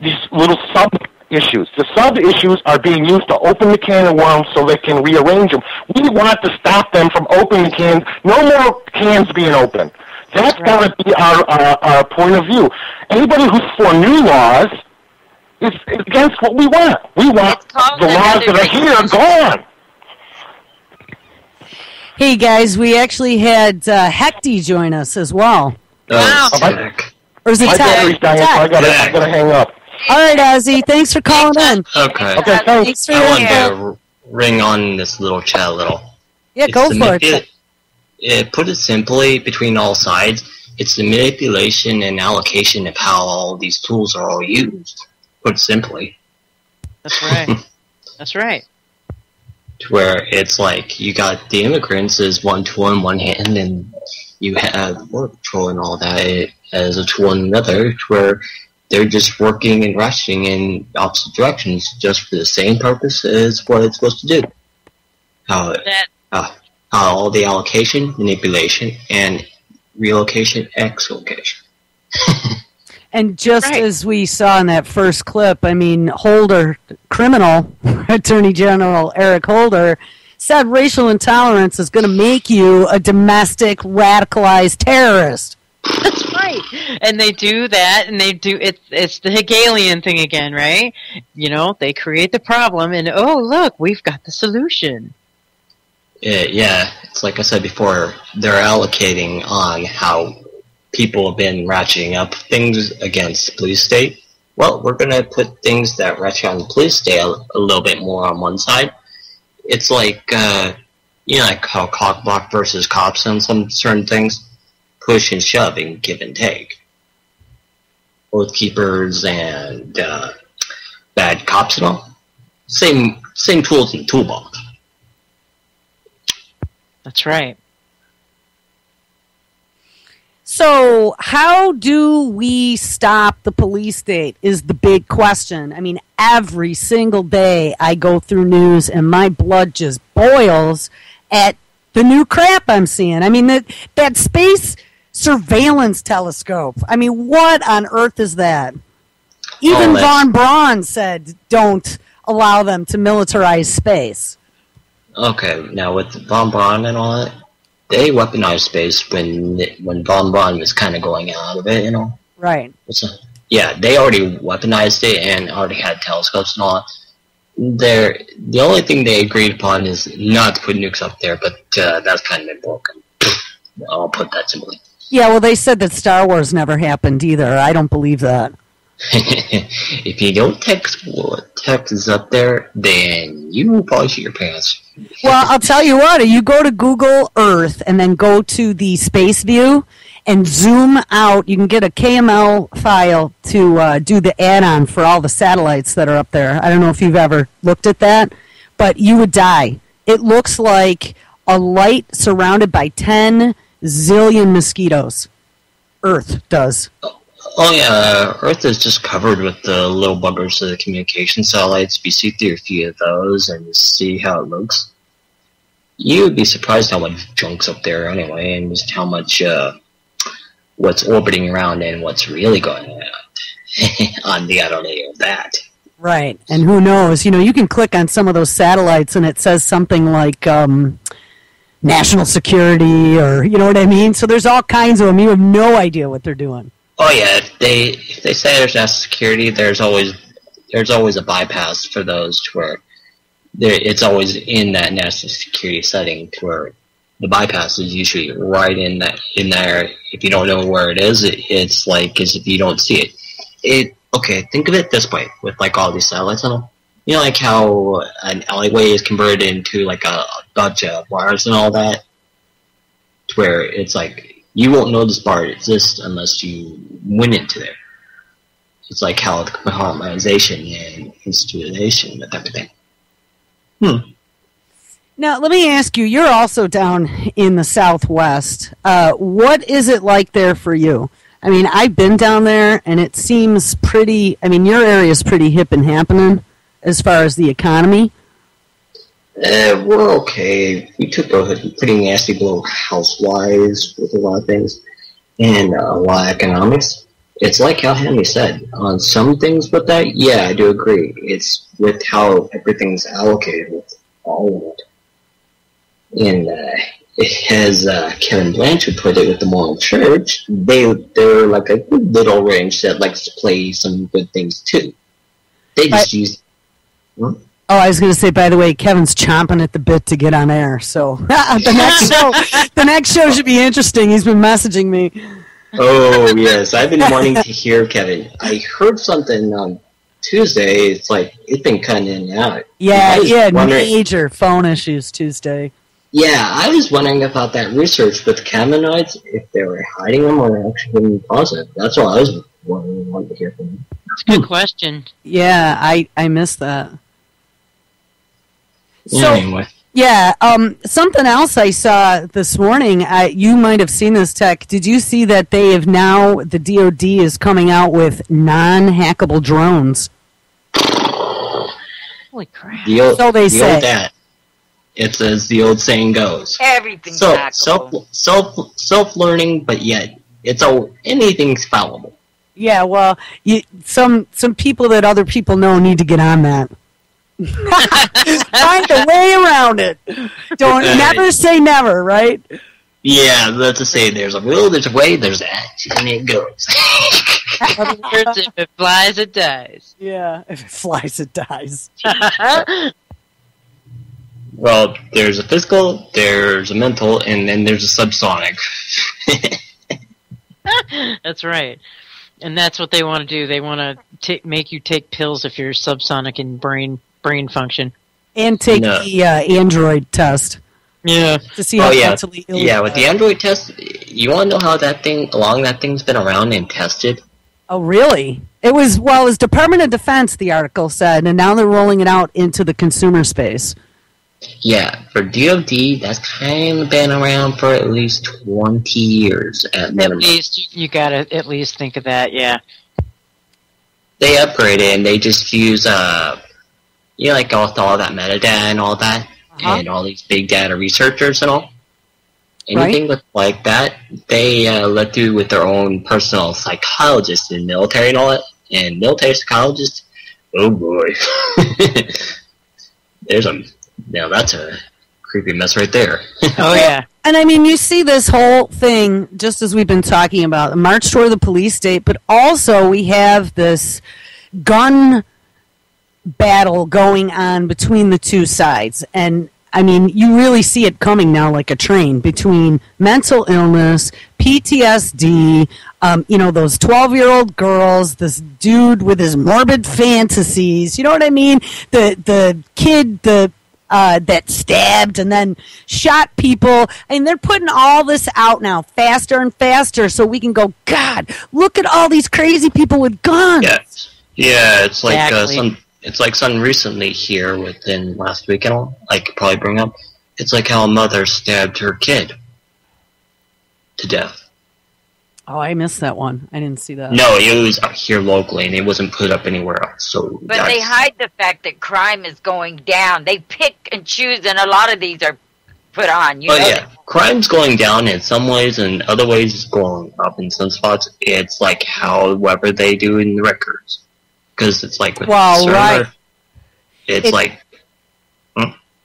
these little sub-issues. The sub-issues are being used to open the can of worms so they can rearrange them. We want to stop them from opening cans. No more cans being open. That's got to be our point of view. Anybody who's for new laws is against what we want. We want the laws that are here gone. Hey guys, we actually had Hecty join us as well. Wow. Or is it My battery's dying, so I gotta hang up. All right, Ozzy, thanks for calling in. Okay. Okay, thanks. For I your wanted info. to ring on this little chat a little. Yeah, go for it. Put it simply, between all sides, it's the manipulation and allocation of how all these tools are all used. Put it simply. That's right. That's right. To where it's like you got the immigrants as one tool in one hand, and you have Border Patrol and all that as a tool in another, to where they're just working and rushing in opposite directions just for the same purpose as what it's supposed to do. How all the allocation, manipulation, and relocation, exlocation. And just as we saw in that first clip, I mean, Holder, criminal Attorney General Eric Holder, said racial intolerance is going to make you a domestic radicalized terrorist. That's right. And they do that, and they do it's the Hegelian thing again, right? You know, they create the problem, and oh, look, we've got the solution. Yeah, it's like I said before, they're allocating on how people have been ratcheting up things against the police state. Well, we're going to put things that ratchet on the police state a little bit more on one side. It's like, like how cock block versus cops on some certain things. Push and shove and give and take. Oath keepers and bad cops and all. Same tools in the toolbox. That's right. So, how do we stop the police state is the big question. I mean, every single day I go through news and my blood just boils at the new crap I'm seeing. I mean, that space surveillance telescope. I mean, what on earth is that? Even von Braun said don't allow them to militarize space. Okay, now with von Braun and all that, they weaponized space when von Braun was kind of going out of it, Right. So, yeah, they already weaponized it and already had telescopes and all that. The only thing they agreed upon is not to put nukes up there, but that's kind of been broken. I'll put that simply. Yeah, well, they said that Star Wars never happened either. I don't believe that. If you don't text what text is up there, then you will probably shit your pants. Well, I'll tell you what. You go to Google Earth and then go to the space view and zoom out. You can get a KML file to do the add-on for all the satellites that are up there. I don't know if you've ever looked at that, but you would die. It looks like a light surrounded by 10 zillion mosquitoes. Earth does. Oh yeah, Earth is just covered with the little buggers of the communication satellites. If you see through a few of those and see how it looks, you would be surprised how much junk's up there anyway, and just how much what's orbiting around and what's really going on on the outer layer of that. Right, and who knows? You can click on some of those satellites and it says something like national security, or you know what I mean. So there's all kinds of them. You have no idea what they're doing. Oh yeah, if they say there's national security, there's always a bypass for those to where it's always in that national security setting to where the bypass is usually right in there. If you don't know where it is, it's like as if you don't see it. Okay, think of it this way with like all these satellites and all. You know, like how an alleyway is converted into like a bunch of wires and all that, to where it's like. You won't know this bar exists unless you went into there. It's like how the compartmentalization and institution with everything. Now, let me ask you, you're also down in the Southwest. What is it like there for you? I mean, I've been down there, and it seems pretty... I mean, your area is pretty hip and happening as far as the economy. We're okay. We took a pretty nasty blow house-wise with a lot of things and a lot of economics. It's like how Henry said, on some things with that, yeah, I do agree. It's with how everything's allocated with all of it. And it has Kevin Blanchard put it with the Mormon Church. They're like a good little range that likes to play some good things too. They just use... Oh, I was going to say, by the way, Kevin's chomping at the bit to get on air. So the next show should be interesting. He's been messaging me. Oh, yes. I've been wanting to hear Kevin. I heard something on Tuesday. It's like, it's been cutting in and out. Yeah, major phone issues Tuesday. Yeah, I was wondering about that research with Kaminoids, if they were hiding them or actually being positive. That's all I was wanting to hear from you. That's a good question. Yeah, I missed that. So, anyway. Yeah, something else I saw this morning, you might have seen this, Tech. Did you see that they have now, the DOD is coming out with non-hackable drones? Holy crap. So they say. It's as the old saying goes. Everything's hackable. Self-learning, but yet anything's fallible. Yeah, well, some people that other people know need to get on that. Find a way around it. Don't never say never, right? Yeah, that's to say there's a will, there's a way, there's that, and it goes. If it flies, it dies. Yeah, if it flies, it dies. Well, there's a physical, there's a mental, and then there's a subsonic. That's right. And that's what they want to do. They want to make you take pills if you're subsonic in brain function. And take the Android test. Yeah. To see how mentally ill. Yeah, with the Android test, you want to know how long that thing's been around and tested? Oh, really? It was Department of Defense, the article said, and now they're rolling it out into the consumer space. Yeah, for DoD, that's kind of been around for at least 20 years at minimum. At least, you gotta at least think of that, yeah. They upgraded and they just use, like all that metadata and all that, and all these big data researchers and all. Anything like that, they let through with their own personal psychologist in the military and all that. And military psychologists, oh boy. Now that's a creepy mess right there. Oh, yeah. And I mean, you see this whole thing, just as we've been talking about, the march toward the police state, but also we have this gun battle going on between the two sides. And I mean, you really see it coming now like a train between mental illness, PTSD, those 12-year-old girls, this dude with his morbid fantasies, you know what I mean? The kid, that stabbed and then shot people, and they're putting all this out now faster and faster so we can go, God, look at all these crazy people with guns. Yeah, it's like Exactly. it's like something recently here within last week and all, I could probably bring up. It's like how a mother stabbed her kid to death. Oh, I missed that one. I didn't see that. No, it was out here locally, and it wasn't put up anywhere else. So But they hide the fact that crime is going down. They pick and choose, and a lot of these are put on. You know? yeah, crime's going down in some ways, and other ways it's going up in some spots. It's like however they do in the records, because it's like with Well, server, right. It's like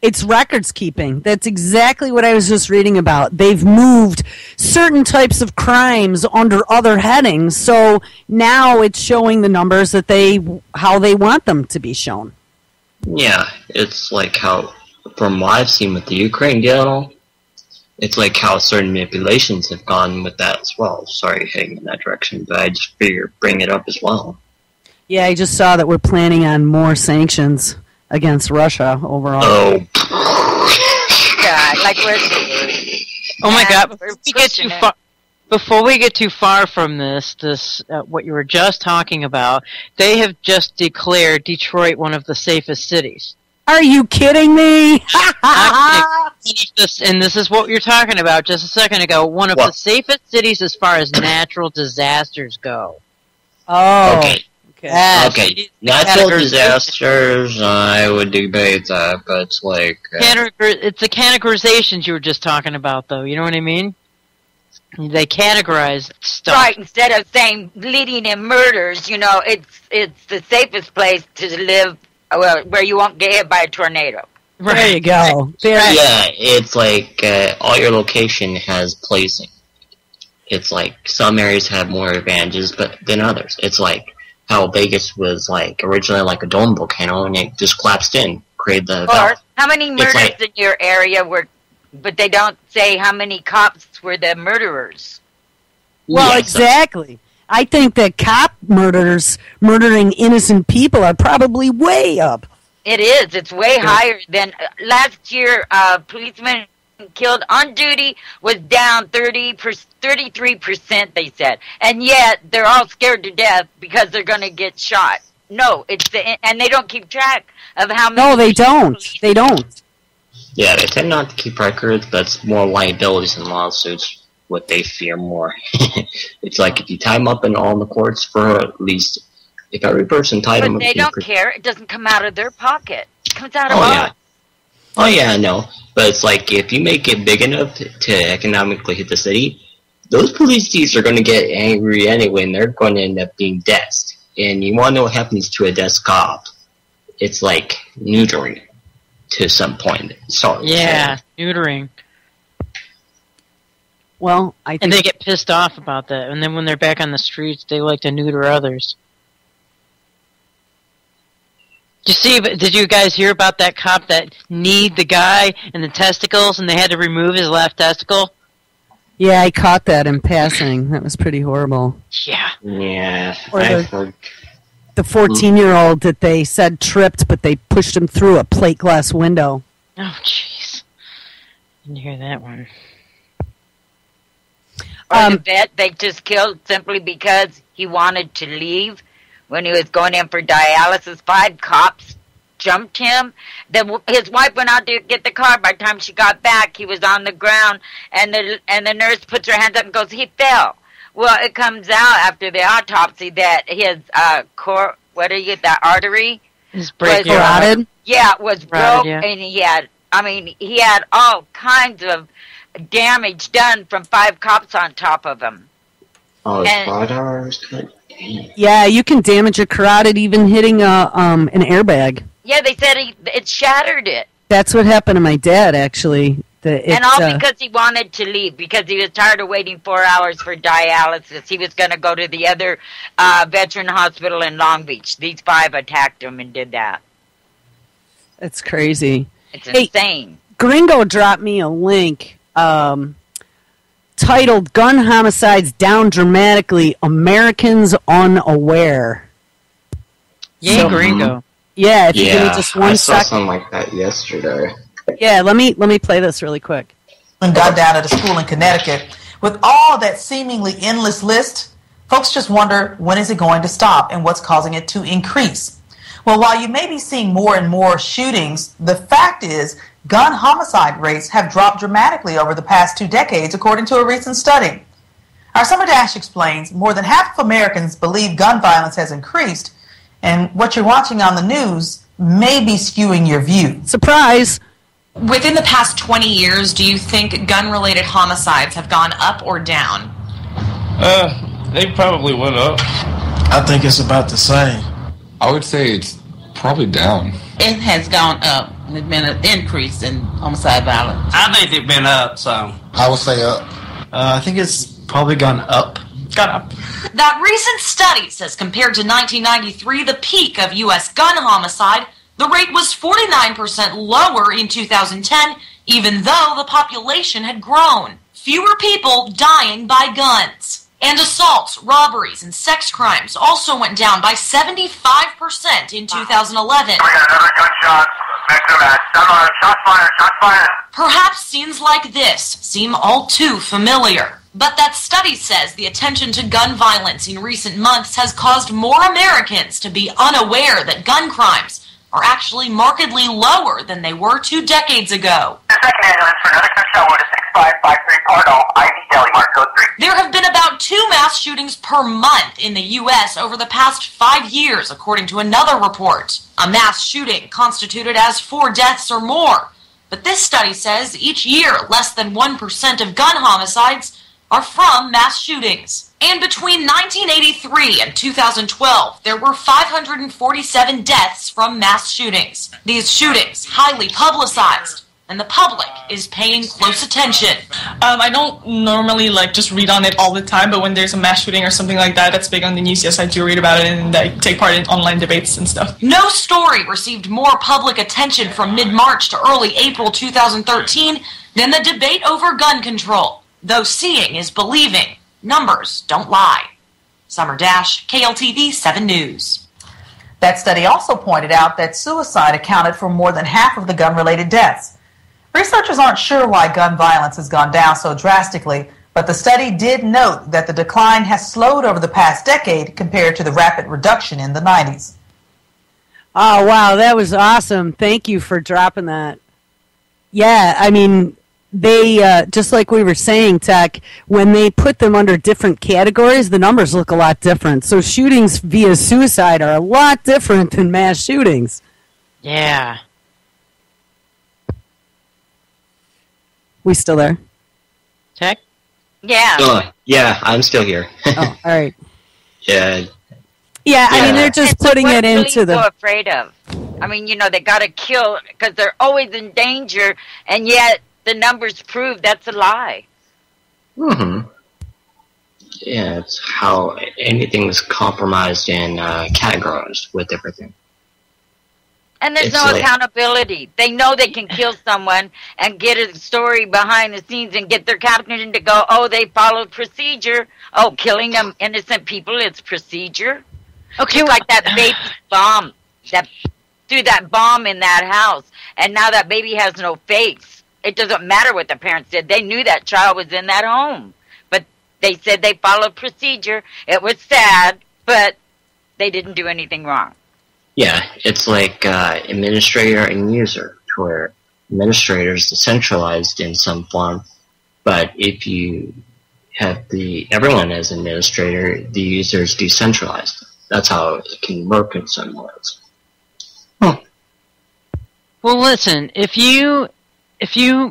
It's records keeping. That's exactly what I was just reading about. They've moved certain types of crimes under other headings, so now it's showing the numbers that how they want them to be shown. yeah, it's like how from what I've seen with the Ukraine deal, it's like how certain manipulations have gone with that as well. Sorry, heading in that direction, but I just figured bring it up as well. Yeah, I just saw that we're planning on more sanctions against Russia overall. Oh. God, like we're Oh my God! we're pushing it. Before we get too far from this, what you were just talking about, they have just declared Detroit one of the safest cities. Are you kidding me? And this is what you're talking about just a second ago. One of the safest cities as far as natural disasters go. Oh. Okay. Yes. Okay, natural disasters, I would debate that, but it's like... It's the categorizations you were just talking about, though. You know what I mean? They categorize stuff. Right, instead of saying bleeding and murders, it's the safest place to live where you won't get hit by a tornado. Right. There you go. Yeah, it's like all your location has placing. It's like some areas have more advantages than others. It's like how Vegas was like originally like a dome volcano and it just collapsed in, created the... Or how many murders in your area were... But they don't say how many cops were the murderers. Well, exactly. I think that cop murdering innocent people are probably way up. It is. It's way higher than... last year, policemen killed on duty was down 33%, they said. And yet, they're all scared to death because they're going to get shot. No, and they don't keep track of how many... No, they don't. They don't. Yeah, they tend not to keep records, but it's more liabilities and lawsuits, what they fear more. It's like if you tie them up in all the courts for at least... If every person tied them up... But they don't care. It doesn't come out of their pocket. It comes out of ours. Oh, yeah, I know. But it's like, if you make it big enough to economically hit the city, those police chiefs are going to get angry anyway, and they're going to end up being desk. And you want to know what happens to a desk cop? It's like neutering to some point. Neutering. Well, I think... And they get pissed off about that. And then when they're back on the streets, they like to neuter others. Did you guys hear about that cop that kneed the guy in the testicles and they had to remove his left testicle? Yeah, I caught that in passing. That was pretty horrible. Yeah. Yeah. Or the 14-year-old that they said tripped, but they pushed him through a plate glass window. Oh, jeez. Didn't hear that one. Or the vet they just killed simply because he wanted to leave. When he was going in for dialysis, 5 cops jumped him. Then his wife went out to get the car. By the time she got back, he was on the ground, and the nurse puts her hands up and goes, "He fell." Well, it comes out after the autopsy that his that artery was carotid. Yeah, it was broke, and he had all kinds of damage done from 5 cops on top of him. Oh, And- spotters. Yeah, you can damage a carotid even hitting an airbag. Yeah, they said it shattered it. That's what happened to my dad, actually. And all because he wanted to leave, because he was tired of waiting 4 hours for dialysis. He was going to go to the other veteran hospital in Long Beach. These 5 attacked him and did that. It's crazy. It's insane. Gringo dropped me a link titled Gun Homicides Down Dramatically, Americans Unaware. Yay, Gringo. Yeah, if you give me just one I saw second. something like that yesterday. Yeah, let me play this really quick. And got down at a school in Connecticut. With all that seemingly endless list, folks just wonder, when is it going to stop and what's causing it to increase? Well, while you may be seeing more and more shootings, the fact is gun homicide rates have dropped dramatically over the past 2 decades, according to a recent study. Our Summer Dash explains more than half of Americans believe gun violence has increased, and what you're watching on the news may be skewing your view. Surprise! Within the past 20 years, do you think gun-related homicides have gone up or down? They probably went up. I think it's about the same. I would say it's probably down. It has gone up. There's been an increase in homicide violence. I think they've been up, so. I would say up. I think it's probably gone up. Gone up. That recent study says compared to 1993, the peak of U.S. gun homicide, the rate was 49% lower in 2010, even though the population had grown. Fewer people dying by guns. And assaults, robberies, and sex crimes also went down by 75% in 2011. We got another gunshot. Shots fired. Perhaps scenes like this seem all too familiar. But that study says the attention to gun violence in recent months has caused more Americans to be unaware that gun crimes are actually markedly lower than they were 2 decades ago. The second ambulance for another gunshot wound is 6553 Pardo, ID Deli Mart, code 3. There have been about 2 mass shootings per month in the U.S. over the past 5 years, according to another report. A mass shooting constituted as 4 deaths or more. But this study says each year less than 1% of gun homicides are from mass shootings. And between 1983 and 2012, there were 547 deaths from mass shootings. These shootings, highly publicized, and the public is paying close attention. I don't normally just read on it all the time, but when there's a mass shooting or something like that that's big on the news, yes, I do read about it, and I take part in online debates and stuff. No story received more public attention from mid-March to early April 2013 than the debate over gun control. Though seeing is believing, numbers don't lie. Summer Dash, KLTV 7 News. That study also pointed out that suicide accounted for more than half of the gun-related deaths. Researchers aren't sure why gun violence has gone down so drastically, but the study did note that the decline has slowed over the past decade compared to the rapid reduction in the 90s. Oh, wow, that was awesome. Thank you for dropping that. Yeah, I mean, they, just like we were saying, Tech, when they put them under different categories, the numbers look a lot different. So shootings via suicide are a lot different than mass shootings. Yeah. We still there? Tech? Yeah. Yeah, I'm still here. Oh, all right. Yeah. Yeah, I mean, they're just putting it into the... What are so afraid of? I mean, they got to kill because they're always in danger, and yet the numbers prove that's a lie. Mm-hmm. Yeah, it's how anything is compromised and categorized with everything. And there's It's no like- accountability. They know they can kill someone and get a story behind the scenes and get their captain to go, oh, they followed procedure. Oh, killing them innocent people is procedure. Okay, just like that baby bomb that threw that bomb in that house, and now that baby has no face. It doesn't matter what the parents did. They knew that child was in that home, but they said they followed procedure. It was sad, but they didn't do anything wrong. Yeah, it's like administrator and user, where administrator is decentralized in some form, but if you have everyone as administrator, the user is decentralized. That's how it can work in some ways. Well, listen, if you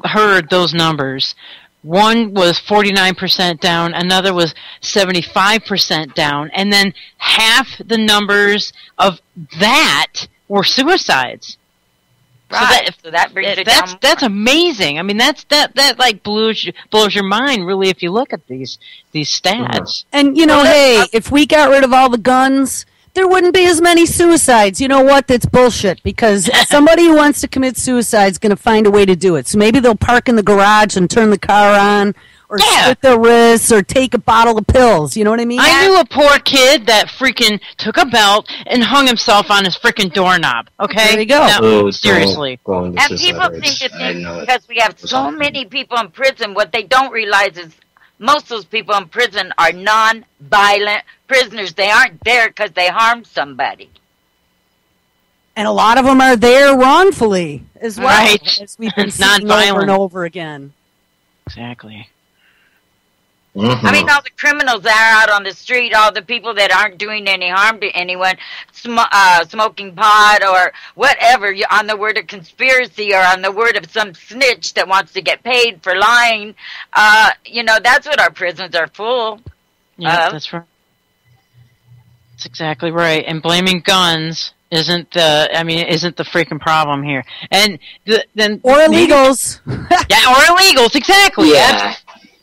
heard those numbers, One was 49% down, another was 75% down, and then half the numbers of that were suicides. Right. So that brings it down. That's amazing. I mean, that like blows your mind, really, if you look at these stats. And hey, if we got rid of all the guns, there wouldn't be as many suicides. You know what? That's bullshit, because somebody who wants to commit suicide is going to find a way to do it. So maybe they'll park in the garage and turn the car on, or slit their wrists, or take a bottle of pills. You know what I mean? I knew a poor kid that freaking took a belt and hung himself on his freaking doorknob. Okay? There you go. Now, seriously. And people seem to think because we have so many people in prison, what they don't realize is most of those people in prison are non-violent prisoners. They aren't there because they harmed somebody. And a lot of them are there wrongfully as well, right. as we've been seeing over and over again. Exactly. Mm-hmm. I mean, all the criminals that are out on the street, all the people that aren't doing any harm to anyone, smoking pot or whatever, on the word of conspiracy or on the word of some snitch that wants to get paid for lying, that's what our prisons are full. Yeah, that's right. That's exactly right. And blaming guns isn't the freaking problem here. And then or illegals. Yeah, or illegals, exactly. Yeah.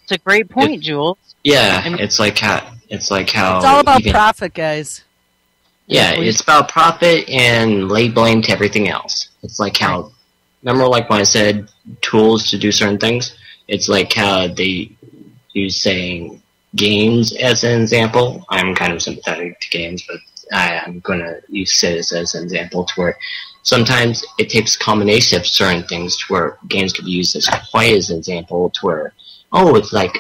It's a great point, Jules. Yeah, it's like how it's all about profit, guys. Yeah, it's about profit and lay blame to everything else. It's like how, remember like when I said tools to do certain things? It's like how they use saying games as an example. I'm kind of sympathetic to games, but I'm going to use it as an example to where sometimes it takes a combination of certain things to where games could be used as quite as an example to where it's like,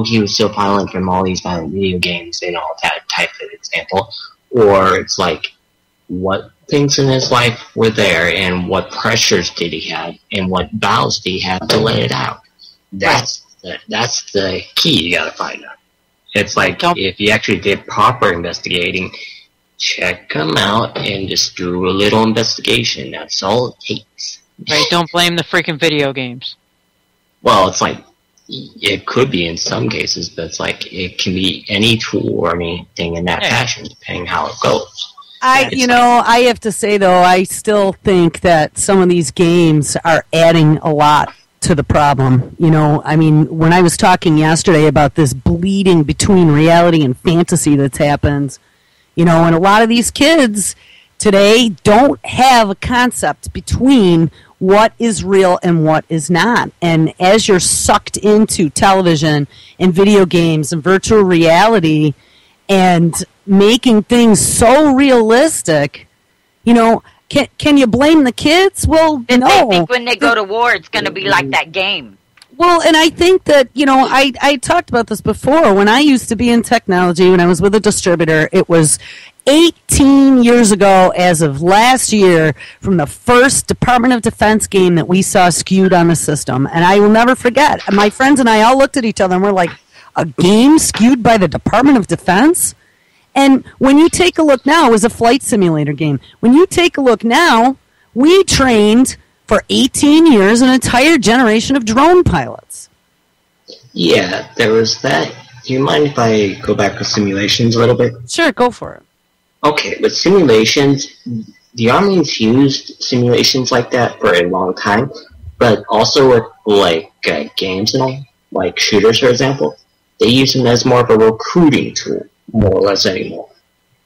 he was so violent from all these violent video games and all that type of example. Or it's like, what things in his life were there and what pressures did he have and what battles did he have to let it out. That's the key you gotta find out. It's like, if you actually did proper investigating, check them out and just do a little investigation. That's all it takes. Right, don't blame the freaking video games. Well, it's like, it could be in some cases, but it's like it can be any tool or anything in that fashion, depending how it goes. I have to say though, I still think that some of these games are adding a lot to the problem. I mean, when I was talking yesterday about this bleeding between reality and fantasy that's happened, and a lot of these kids today don't have a concept between what is real and what is not. And as you're sucked into television and video games and virtual reality and making things so realistic, can you blame the kids? Well, no. They think when they go to war, it's going to be like that game. Well, and I think that, I talked about this before. When I used to be in technology, when I was with a distributor, it was 18 years ago, as of last year, from the first Department of Defense game that we saw skewed on the system. And I will never forget. My friends and I all looked at each other and we're like, a game skewed by the Department of Defense? And when you take a look now, it was a flight simulator game. When you take a look now, we trained for 18 years an entire generation of drone pilots. Yeah, there was that. Do you mind if I go back to simulations a little bit? Sure, go for it. Okay, with simulations, the Army's used simulations like that for a long time, but also with, like, games and all, like shooters, for example, they use them as more of a recruiting tool, more or less anymore.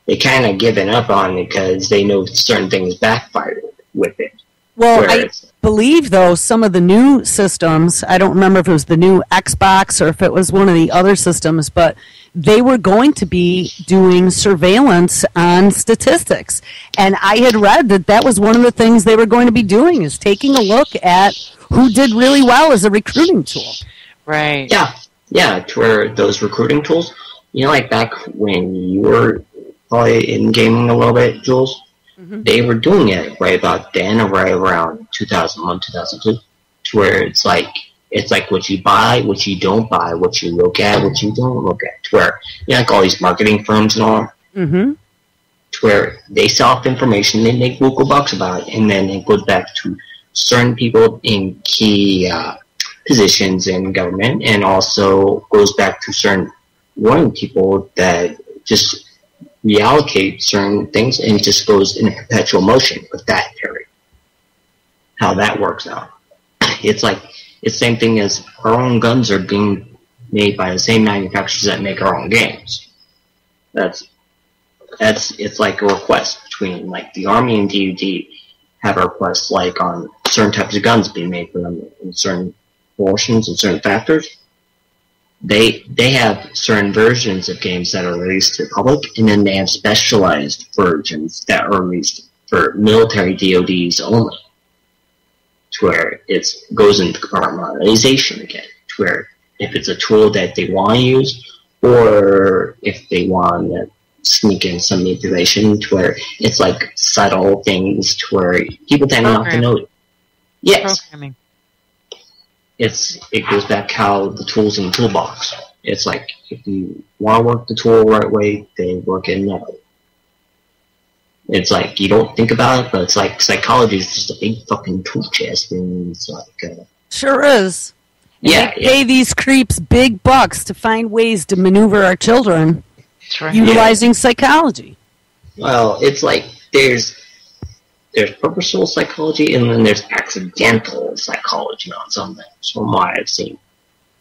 They kind of given up on it because they know certain things backfired with it. Well, I believe, though, some of the new systems, I don't remember if it was the new Xbox or if it was one of the other systems, but they were going to be doing surveillance on statistics. And I had read that that was one of the things they were going to be doing, is taking a look at who did really well as a recruiting tool. Right. Yeah, to where those recruiting tools, like back when you were probably in gaming a little bit, Jules, they were doing it right about then, or right around 2001, 2002, to where it's like what you buy, what you don't buy, what you look at, what you don't look at, to where, like all these marketing firms and all, to where they sell off information, they make local bucks about it, and then it goes back to certain people in key positions in government, and also goes back to certain warning people that just reallocate certain things and just goes in a perpetual motion with that theory. How that works out. It's like, it's the same thing as our own guns are being made by the same manufacturers that make our own games. It's like a request between, like, the Army and DoD have a request, like, on certain types of guns being made for them in certain portions and certain factors. They have certain versions of games that are released to the public, and then they have specialized versions that are released for military DoDs only, to where it goes into compartmentalization again, to where if it's a tool that they want to use, or if they want to sneak in some manipulation, to where it's like subtle things, to where people tend not to know it. Yes. Programming. It goes back how the tools in the toolbox. It's like, if you want to work the tool the right way, they work it that way. It's like, you don't think about it, but it's like psychology is just a big fucking tool chest, and it's like... Sure is. And they pay these creeps big bucks to find ways to maneuver our children, utilizing psychology. Well, it's like, there's purposeful psychology, and then there's accidental psychology on some things, from what I've seen.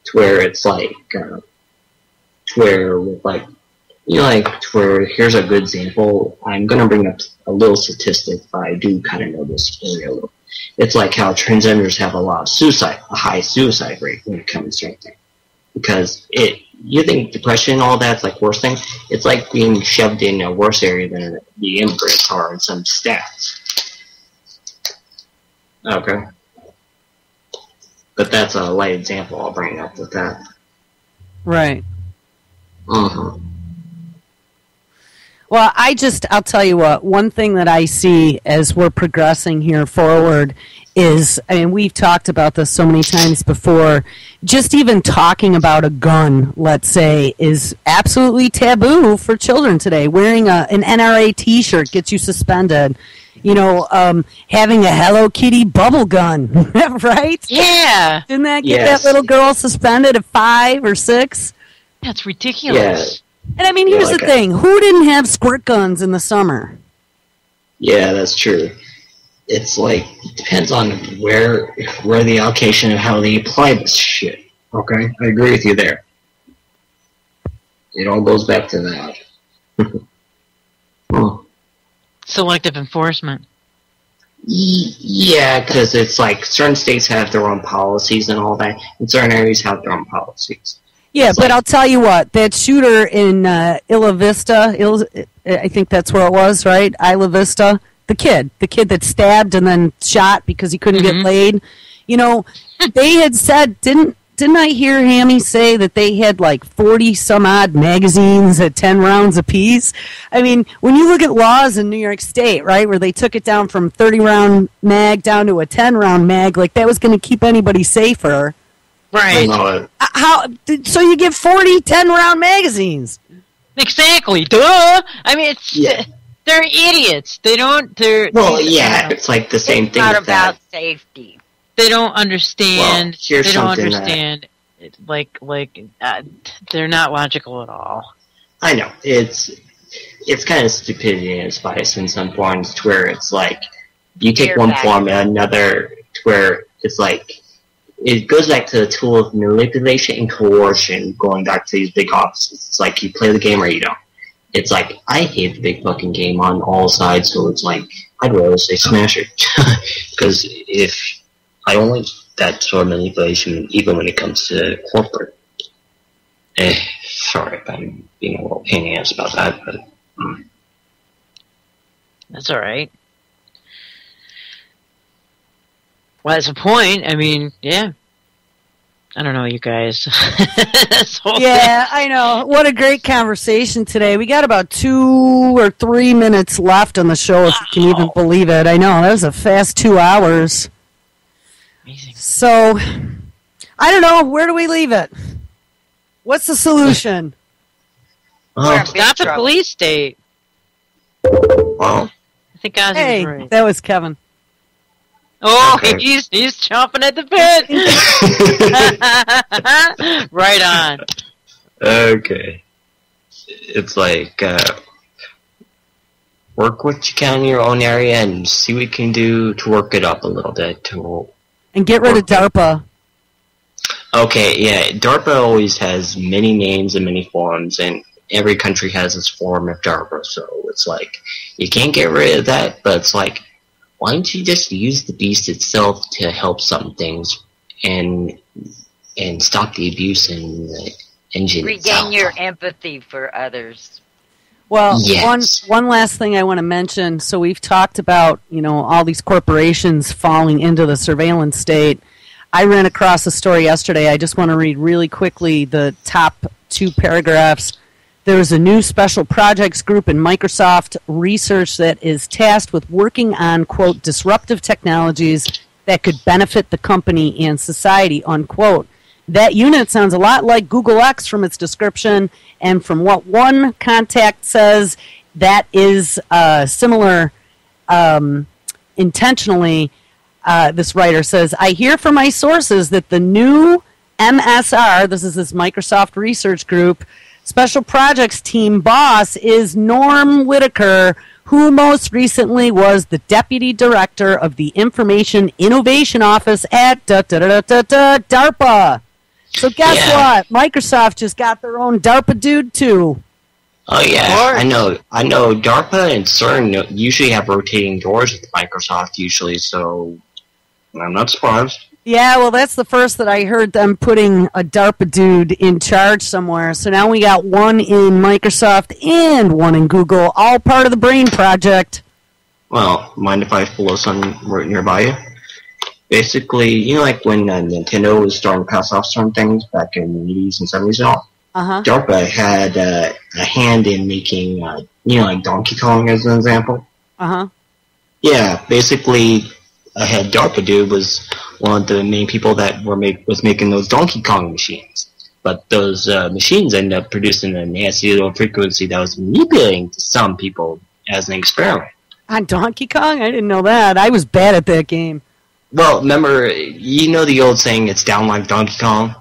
To where it's like, to where, with like, you know, like, to where, here's a good example. I'm going to bring up a little statistic, but I do kind of know this area a little. It's like how transgenders have a high suicide rate when it comes to anything. Because you think depression and all that's like worse thing? It's like being shoved in a worse area than the immigrants are in some stats. Okay. But that's a light example I'll bring up with that. Right. Mm-hmm. Well, I'll tell you what, one thing that I see as we're progressing here forward is, I mean, we've talked about this so many times before, just even talking about a gun, let's say, is absolutely taboo for children today. Wearing an NRA t-shirt gets you suspended. You know, having a Hello Kitty bubble gun, right? Yeah. Didn't that get that little girl suspended at 5 or 6? That's ridiculous. Yeah. And I mean, here's the thing. Who didn't have squirt guns in the summer? Yeah, that's true. It's like, it depends on where the allocation of how they apply this shit. Okay? I agree with you there. It all goes back to that. Selective enforcement. Yeah, because it's like certain states have their own policies and all that, and certain areas have their own policies. Yeah, but I'll tell you what, that shooter in Isla Vista, I think that's where it was, right? Isla Vista, the kid that stabbed and then shot because he couldn't get laid. You know, they had said, didn't I hear Hammy say that they had like 40 some odd magazines at 10 rounds apiece? I mean, when you look at laws in New York State, right, where they took it down from 30 round mag down to a 10 round mag, like that was going to keep anybody safer. Right. So you get 40 10-round magazines. Exactly. Duh. I mean, they're idiots. It's like the same thing. It's not about safety. They don't understand. Well, they don't understand. They're not logical at all. I know. It's kind of stupidity and it's bias in some forms, to where it's like you take one form and another, to where it's like, it goes back to the tool of manipulation and coercion, going back to these big offices. It's like you play the game or you don't. It's like, I hate the big fucking game on all sides, so it's like, I'd rather say smash it. Because if I don't like that sort of manipulation, even when it comes to corporate. Sorry if I'm being a little pain in the ass about that, but... That's alright. Well, that's a point. I mean, yeah. I don't know, you guys. Yeah, I know. What a great conversation today. We got about 2 or 3 minutes left on the show, if you can even believe it. I know, that was a fast 2 hours. Amazing. So, I don't know. Where do we leave it? What's the solution? Stop the police state. Well, I think Ozzy was right. That was Kevin. Oh, Okay. he's chomping at the bit. Right on. Okay. It's like, work what you can in your own area and see what you can do to work it up a little bit. And get rid of DARPA. Okay, yeah, DARPA always has many names and many forms, and every country has its form of DARPA, so it's like, you can't get rid of that, but it's like, why don't you just use the beast itself to help some things, and stop the abuse in the engine itself. Regain your empathy for others. Well, Yes. one last thing I want to mention. So we've talked about, all these corporations falling into the surveillance state. I ran across a story yesterday. I just want to read really quickly the top 2 paragraphs. There's a new special projects group in Microsoft Research that is tasked with working on, quote, disruptive technologies that could benefit the company and society, unquote. That unit sounds a lot like Google X from its description, and from what one contact says, that is similar intentionally. This writer says, I hear from my sources that the new MSR, this is this Microsoft Research Group, Special Projects Team boss is Norm Whitaker, who most recently was the Deputy Director of the Information Innovation Office at DARPA. So guess what? Microsoft just got their own DARPA dude, too. Oh yeah, I know. DARPA and CERN usually have rotating doors with Microsoft usually, so I'm not surprised. Yeah, well, that's the first that I heard them putting a DARPA dude in charge somewhere. So now we got one in Microsoft and one in Google, all part of the Brain Project. Well, mind if I blow some right nearby you? Basically, like when Nintendo was starting to pass off certain things back in the 80s and 70s and all, DARPA had a hand in making, like Donkey Kong as an example. Yeah, basically, a head DARPA dude was one of the main people that was making those Donkey Kong machines. But those machines ended up producing a nasty little frequency that was manipulating to some people as an experiment. On Donkey Kong? I didn't know that. I was bad at that game. Well, remember, the old saying, it's down like Donkey Kong?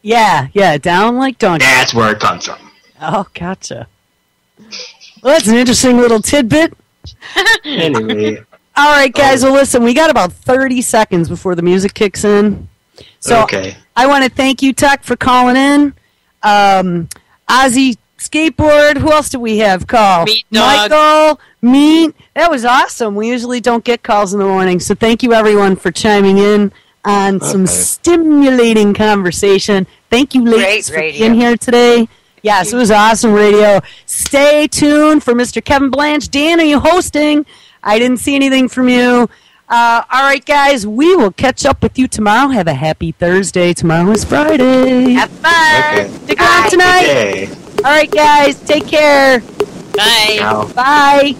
Yeah, down like Donkey Kong. That's where it comes from. Oh, gotcha. Well, that's an interesting little tidbit. Anyway. All right, guys, well, listen, we got about 30 seconds before the music kicks in. So okay. I want to thank you, Tuck, for calling in. Ozzy Skateboard, who else do we have call? Meat Dog. Michael, Meat. That was awesome. We usually don't get calls in the morning, so thank you, everyone, for chiming in on some stimulating conversation. Thank you, ladies, for being here today. Yes, it was awesome radio. Stay tuned for Mr. Kevin Blanche. Dan, are you hosting? I didn't see anything from you. All right, guys, we will catch up with you tomorrow. Have a happy Thursday. Tomorrow is Friday. Have fun. Okay. Stick around tonight. Okay. All right, guys, take care. Bye. Ciao. Bye.